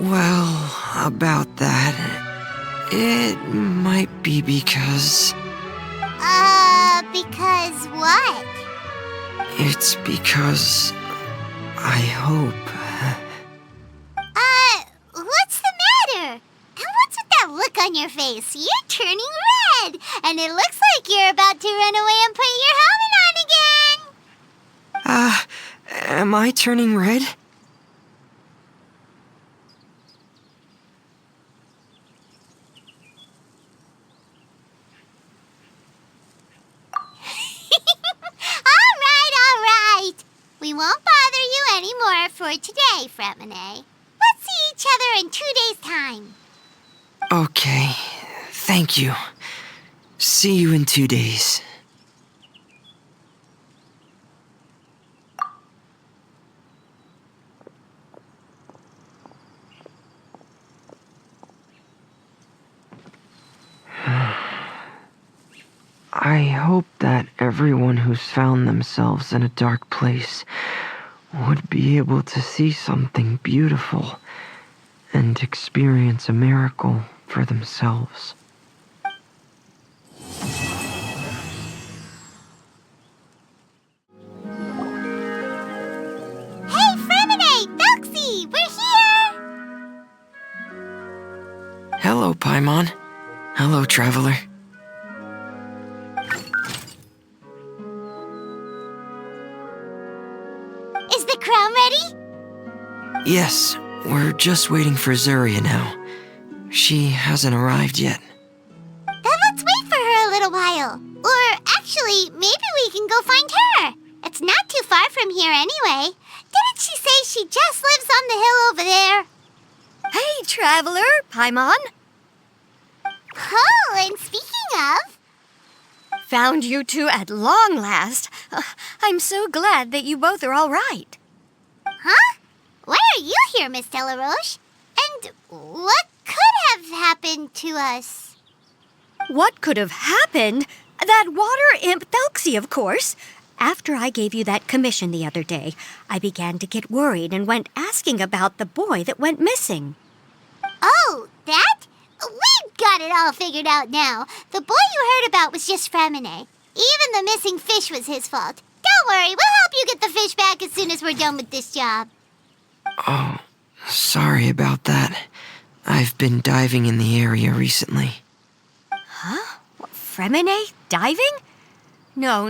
Well, about that, it might be because... Because what? It's because I hope... What's the matter? And what's with that look on your face? You're turning red, and it looks like you're about to run away and put your helmet on again. Am I turning red? All right. We won't bother you anymore for today, Fremine. Let's see each other in 2 days' time. Okay, thank you. See you in 2 days. I hope that everyone who's found themselves in a dark place would be able to see something beautiful and experience a miracle for themselves. Hey, Fremine! Thelxie! We're here! Hello, Paimon. Hello, traveler. Is the crown ready? Yes, we're just waiting for Zuria now. She hasn't arrived yet. Then let's wait for her a little while. Or actually, maybe we can go find her. It's not too far from here anyway. Didn't she say she just lives on the hill over there? Hey, traveler, Paimon. Oh, and speaking of... Found you two at long last. I'm so glad that you both are all right. Huh? Why are you here, Miss Delaroche? And what could have happened to us? What could have happened? That water imp Thelxie, of course. After I gave you that commission the other day, I began to get worried and went asking about the boy that went missing. Oh, that? We've got it all figured out now. The boy you heard about was just Fremine. Even the missing fish was his fault. Don't worry, we'll help you get the fish back as soon as we're done with this job. Oh, sorry about that. I've been diving in the area recently. Huh? What, Fremine? Diving? No,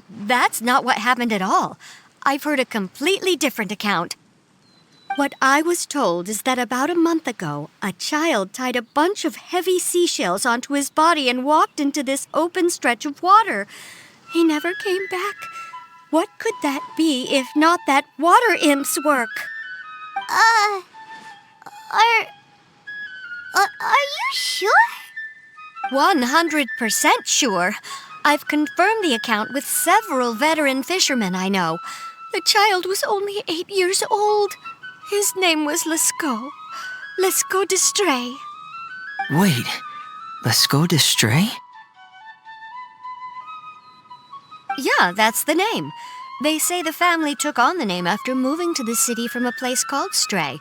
that's not what happened at all. I've heard a completely different account. What I was told is that about a month ago, a child tied a bunch of heavy seashells onto his body and walked into this open stretch of water. He never came back. What could that be if not that water imp's work? Are you sure? 100% sure. I've confirmed the account with several veteran fishermen I know. The child was only 8 years old. His name was Lescaut d'Estray. Wait, Lescaut d'Estray? Yeah, that's the name. They say the family took on the name after moving to the city from a place called Stray.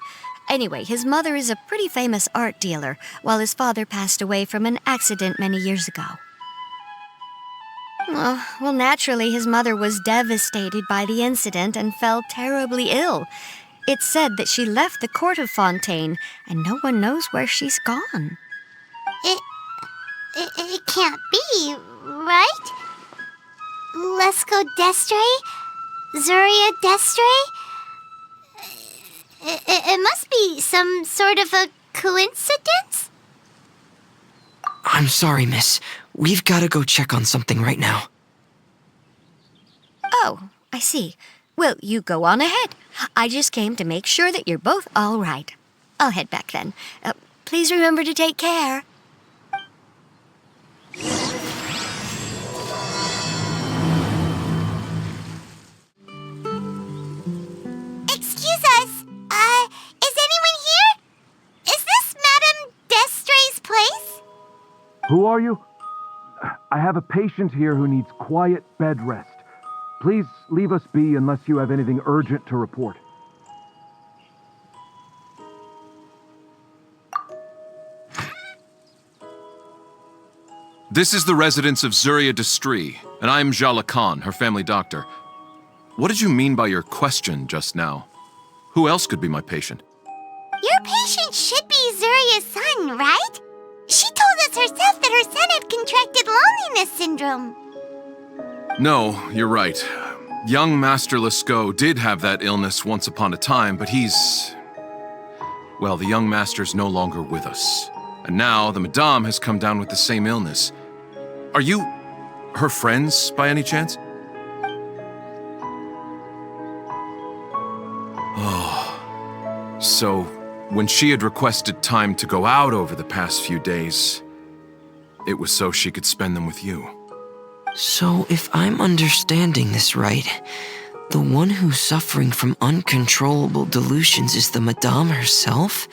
Anyway, his mother is a pretty famous art dealer, while his father passed away from an accident many years ago. Well, naturally, his mother was devastated by the incident and fell terribly ill. It's said that she left the court of Fontaine, and no one knows where she's gone. It can't be, right? Lescaut d'Estray? Zuria d'Estray? It must be some sort of a coincidence? I'm sorry, miss. We've got to go check on something right now. Oh, I see. Well, you go on ahead. I just came to make sure that you're both all right. I'll head back then. Please remember to take care. Who are you? I have a patient here who needs quiet bed rest. Please leave us be unless you have anything urgent to report. This is the residence of Zuria Destri, and I'm Jala Khan, her family doctor. What did you mean by your question just now? Who else could be my patient? Your patient should be Zuria's son, right? She told us herself that her son had contracted loneliness syndrome. No, you're right. Young Master Lescaut did have that illness once upon a time, but well, the young master's no longer with us. And now the Madame has come down with the same illness. Are you her friends by any chance? Oh, so when she had requested time to go out over the past few days, it was so she could spend them with you. So, if I'm understanding this right, the one who's suffering from uncontrollable delusions is the Madame herself?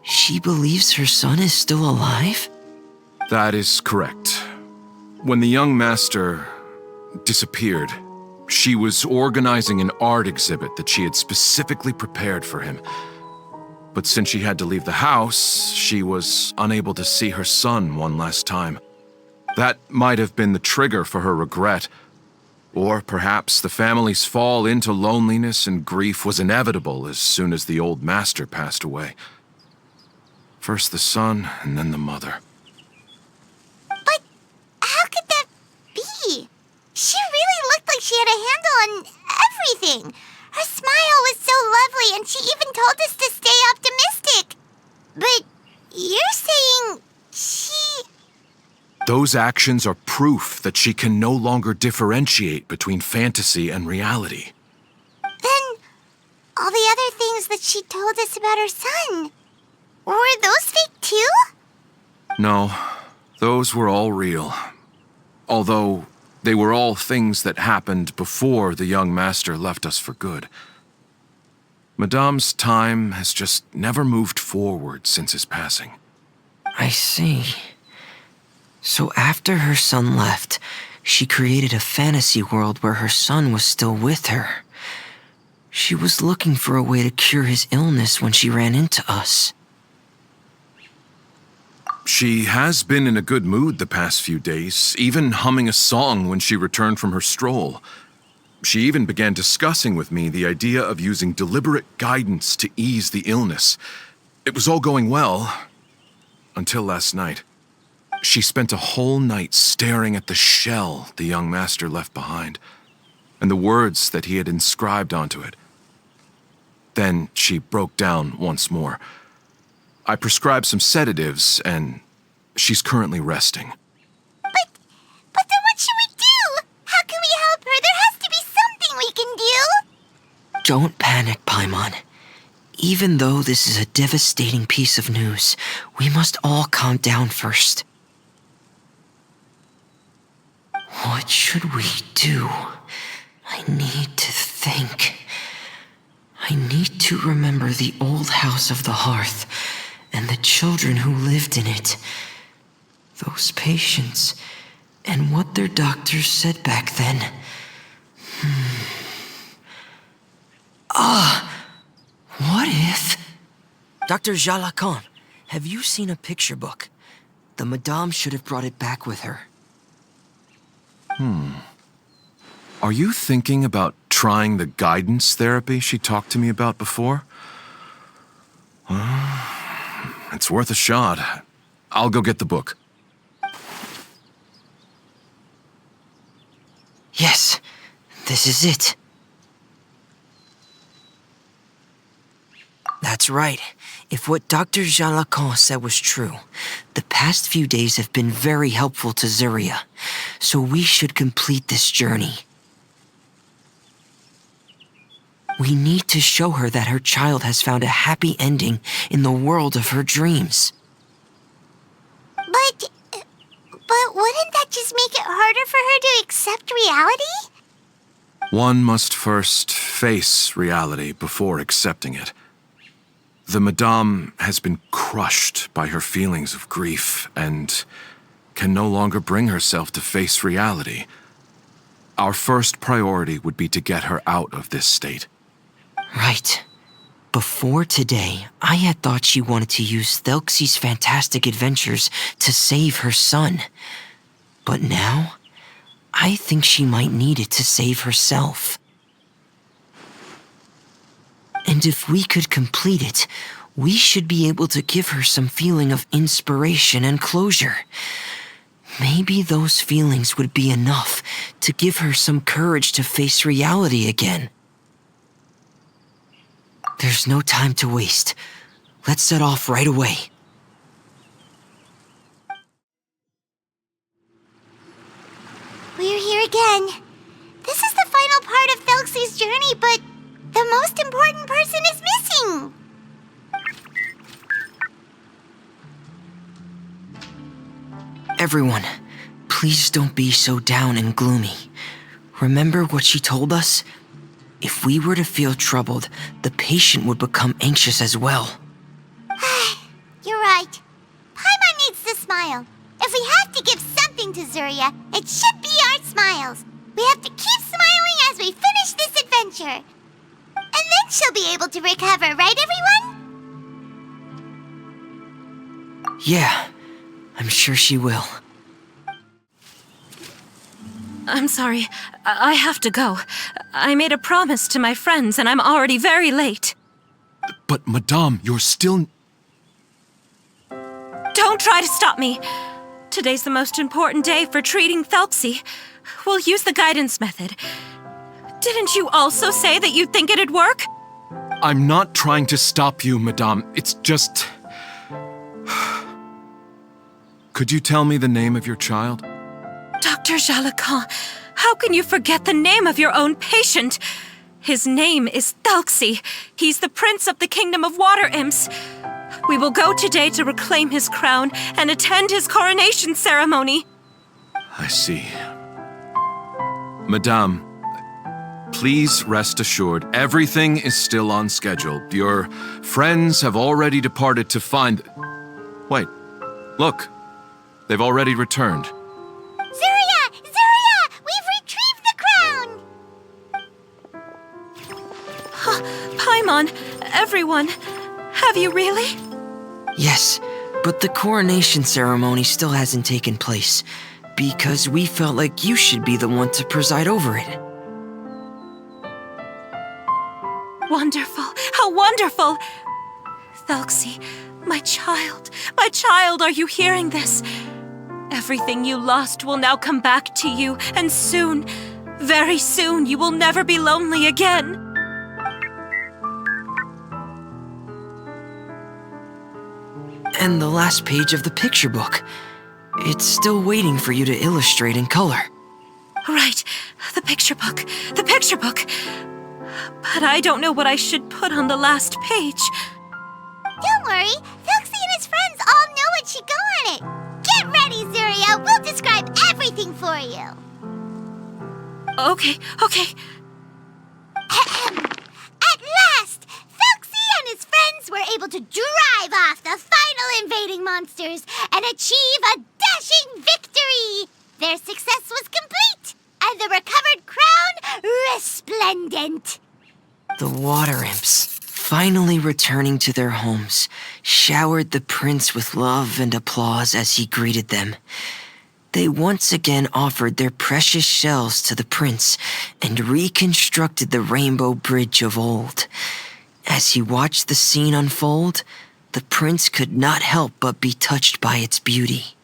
She believes her son is still alive? That is correct. When the young master disappeared, she was organizing an art exhibit that she had specifically prepared for him. But since she had to leave the house, she was unable to see her son one last time. That might have been the trigger for her regret. Or perhaps the family's fall into loneliness and grief was inevitable as soon as the old master passed away. First the son, and then the mother. But how could that be? She really looked like she had a handle on everything. Her smile was so lovely, and she even told us to stay optimistic. But you're saying she... Those actions are proof that she can no longer differentiate between fantasy and reality. Then, all the other things that she told us about her son, were those fake too? No, those were all real. Although, they were all things that happened before the young master left us for good. Madame's time has just never moved forward since his passing. I see. So after her son left, she created a fantasy world where her son was still with her. She was looking for a way to cure his illness when she ran into us. She has been in a good mood the past few days, even humming a song when she returned from her stroll. She even began discussing with me the idea of using deliberate guidance to ease the illness. It was all going well, until last night. She spent a whole night staring at the shell the young master left behind, and the words that he had inscribed onto it. Then she broke down once more. I prescribed some sedatives, and she's currently resting. But then what should we do? How can we help her? There has to be something we can do. Don't panic, Paimon. Even though this is a devastating piece of news, we must all calm down first. What should we do? I need to think. I need to remember the old house of the hearth and the children who lived in it. Those patients and what their doctors said back then. What if... Dr. Jala Khan, have you seen a picture book? The Madame should have brought it back with her. Are you thinking about trying the guidance therapy she talked to me about before? It's worth a shot. I'll go get the book. Yes, this is it. That's right. If what Dr. Jalacan said was true, the past few days have been very helpful to Zuria, so we should complete this journey. We need to show her that her child has found a happy ending in the world of her dreams. But wouldn't that just make it harder for her to accept reality? One must first face reality before accepting it. The Madame has been crushed by her feelings of grief, and can no longer bring herself to face reality. Our first priority would be to get her out of this state. Right. Before today, I had thought she wanted to use Thelxie's fantastic adventures to save her son. But now, I think she might need it to save herself. And if we could complete it, we should be able to give her some feeling of inspiration and closure. Maybe those feelings would be enough to give her some courage to face reality again. There's no time to waste. Let's set off right away. We're here again. This is the final part of Thelxie's journey, but the most important person is missing. Everyone, please don't be so down and gloomy. Remember what she told us? If we were to feel troubled, the patient would become anxious as well. You're right. Paimon needs to smile. If we have to give something to Zuria, it should be our smiles. We have to keep smiling as we finish this adventure. And then she'll be able to recover, right, everyone? Yeah, I'm sure she will. I'm sorry. I have to go. I made a promise to my friends, and I'm already very late. But, Madame, you're still... Don't try to stop me. Today's the most important day for treating Thelxie. We'll use the guidance method. Didn't you also say that you'd think it'd work? I'm not trying to stop you, Madame. It's just... Could you tell me the name of your child? Dr. Jalacan, how can you forget the name of your own patient? His name is Thelxie. He's the prince of the kingdom of water imps. We will go today to reclaim his crown and attend his coronation ceremony. I see. Madame, please rest assured, everything is still on schedule. Your friends have already departed to find... Wait, look. They've already returned. Zuria! Zuria! We've retrieved the crown! Paimon, everyone, have you really? Yes, but the coronation ceremony still hasn't taken place, because we felt like you should be the one to preside over it. Wonderful, how wonderful! Thelxie, my child, are you hearing this? Everything you lost will now come back to you, and soon, very soon, you will never be lonely again. And the last page of the picture book. It's still waiting for you to illustrate in color. Right, the picture book. But I don't know what I should put on the last page. Don't worry, Thelxie and his friends all know what should go on it. Get ready, Zuria. We'll describe everything for you. Okay. At last, Thelxie and his friends were able to drive off the final invading monsters and achieve a dashing victory. Their success was complete, and the recovered crown resplendent. The water imps, finally returning to their homes, showered the prince with love and applause as he greeted them. They once again offered their precious shells to the prince and reconstructed the rainbow bridge of old. As he watched the scene unfold, the prince could not help but be touched by its beauty.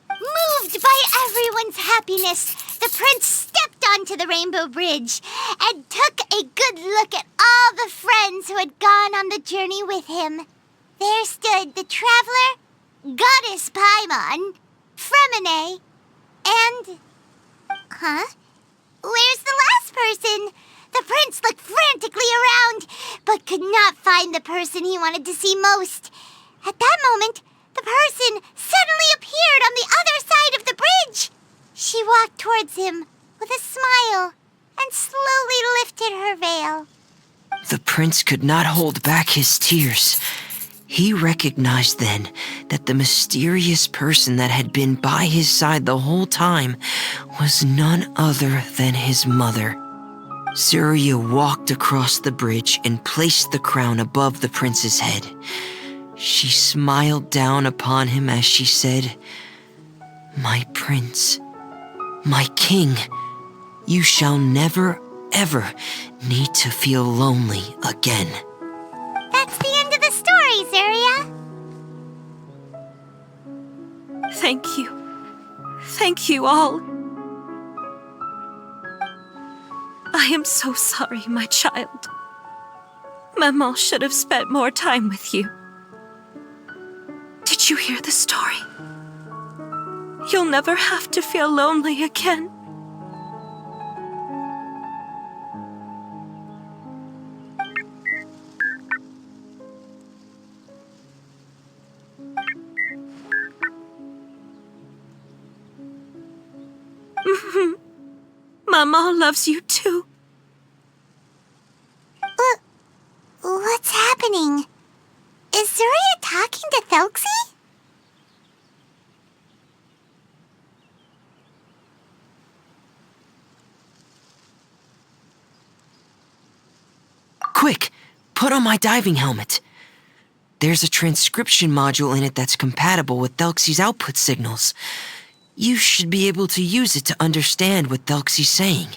Moved by everyone's happiness, the prince stepped onto the rainbow bridge and took a good look at all the friends who had gone on the journey with him. There stood the traveler, Goddess Paimon, Fremine, and... Where's the last person? The prince looked frantically around, but could not find the person he wanted to see most. At that moment, the person suddenly appeared on the other side of the bridge. She walked towards him with a smile and slowly lifted her veil. The prince could not hold back his tears. He recognized then that the mysterious person that had been by his side the whole time was none other than his mother. Surya walked across the bridge and placed the crown above the prince's head. She smiled down upon him as she said, "My prince, my king, you shall never, ever need to feel lonely again." That's the end of the story, Surya. Thank you. Thank you all. I am so sorry, my child. Maman should have spent more time with you. Did you hear the story? You'll never have to feel lonely again. Mama loves you too. What's happening? Is Surya talking to Thelxie? Quick, put on my diving helmet. There's a transcription module in it that's compatible with Thelxie's output signals. You should be able to use it to understand what Thelxie's saying.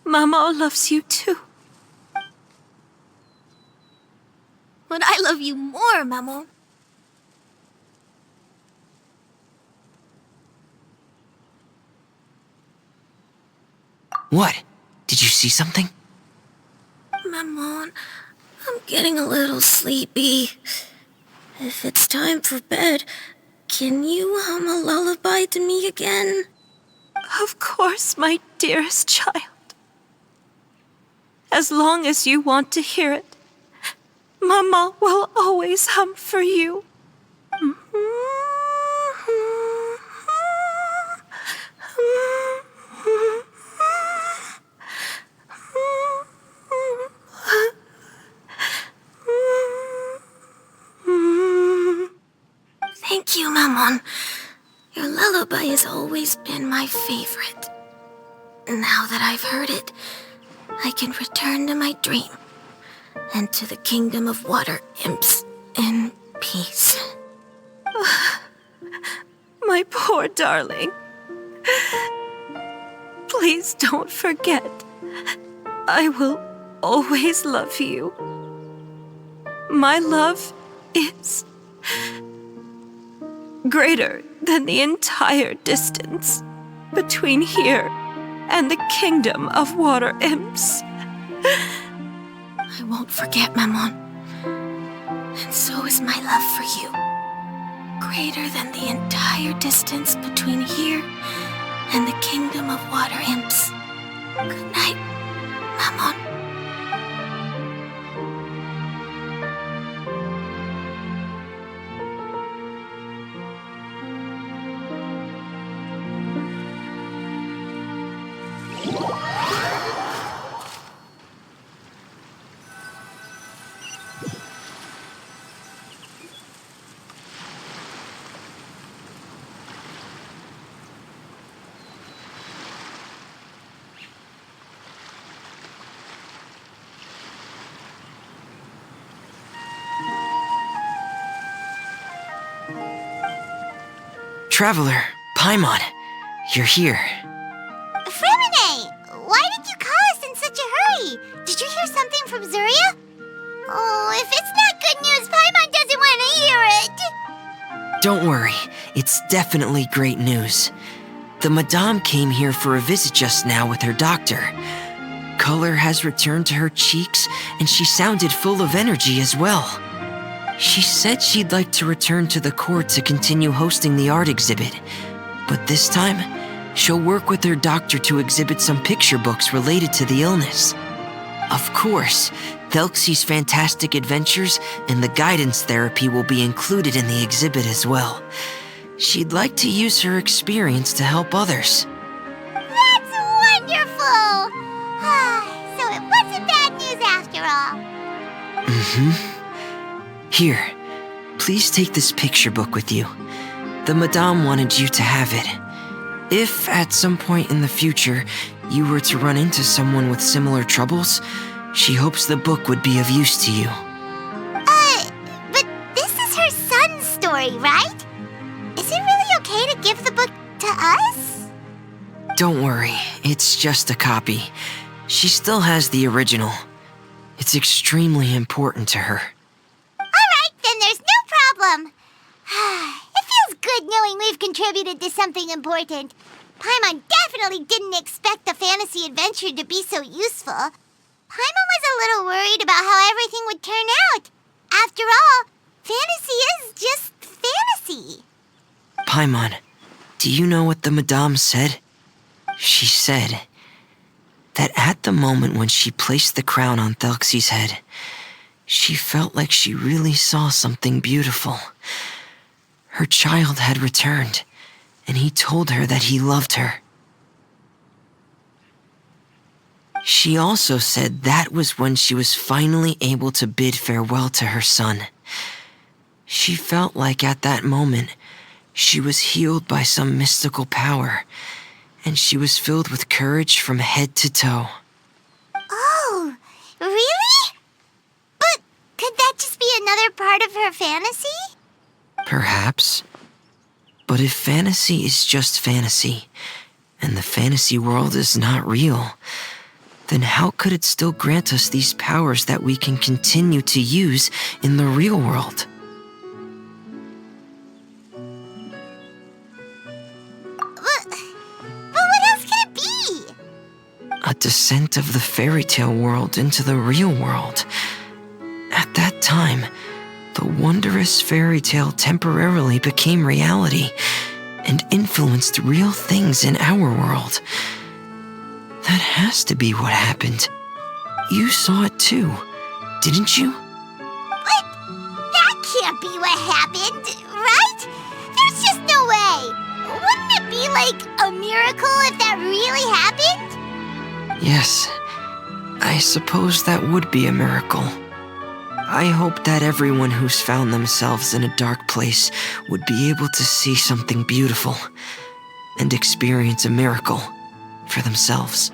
Mama loves you too. But I love you more, Maman. What? Did you see something? Maman, I'm getting a little sleepy. If it's time for bed, can you hum a lullaby to me again? Of course, my dearest child. As long as you want to hear it, Mama will always hum for you. Thank you, Maman. Your lullaby has always been my favorite. Now that I've heard it, I can return to my dream and to the kingdom of water imps in peace. My poor darling. Please don't forget. I will always love you. My love is greater than the entire distance between here and the kingdom of water imps. I won't forget, Maman. And so is my love for you. Greater than the entire distance between here and the kingdom of water imps. Good night, Maman. Traveler, Paimon, you're here. Fremine, why did you call us in such a hurry? Did you hear something from Surya? Oh, if it's not good news, Paimon doesn't want to hear it. Don't worry, it's definitely great news. The Madame came here for a visit just now with her doctor. Color has returned to her cheeks, and she sounded full of energy as well. She said she'd like to return to the court to continue hosting the art exhibit. But this time, she'll work with her doctor to exhibit some picture books related to the illness. Of course, Thelxie's fantastic adventures and the guidance therapy will be included in the exhibit as well. She'd like to use her experience to help others. That's wonderful! So it wasn't bad news after all. Here, please take this picture book with you. The Madame wanted you to have it. If at some point in the future you were to run into someone with similar troubles, she hopes the book would be of use to you. But this is her son's story, right? Is it really okay to give the book to us? Don't worry, it's just a copy. She still has the original. It's extremely important to her. Alright, then there's no problem. It feels good knowing we've contributed to something important. Paimon definitely didn't expect the fantasy adventure to be so useful. Paimon was a little worried about how everything would turn out. After all, fantasy is just fantasy. Paimon, do you know what the Madame said? She said that at the moment when she placed the crown on Thelxie's head, she felt like she really saw something beautiful. Her child had returned, and he told her that he loved her. She also said that was when she was finally able to bid farewell to her son. She felt like at that moment, she was healed by some mystical power, and she was filled with courage from head to toe. Oh, really? But could that just be another part of her fantasy? Perhaps. But if fantasy is just fantasy, and the fantasy world is not real, then how could it still grant us these powers that we can continue to use in the real world? But what else could it be? A descent of the fairy tale world into the real world. At that time, the wondrous fairy tale temporarily became reality and influenced real things in our world. That has to be what happened. You saw it too, didn't you? But that can't be what happened, right? There's just no way. Wouldn't it be like a miracle if that really happened? Yes, I suppose that would be a miracle. I hope that everyone who's found themselves in a dark place would be able to see something beautiful and experience a miracle for themselves.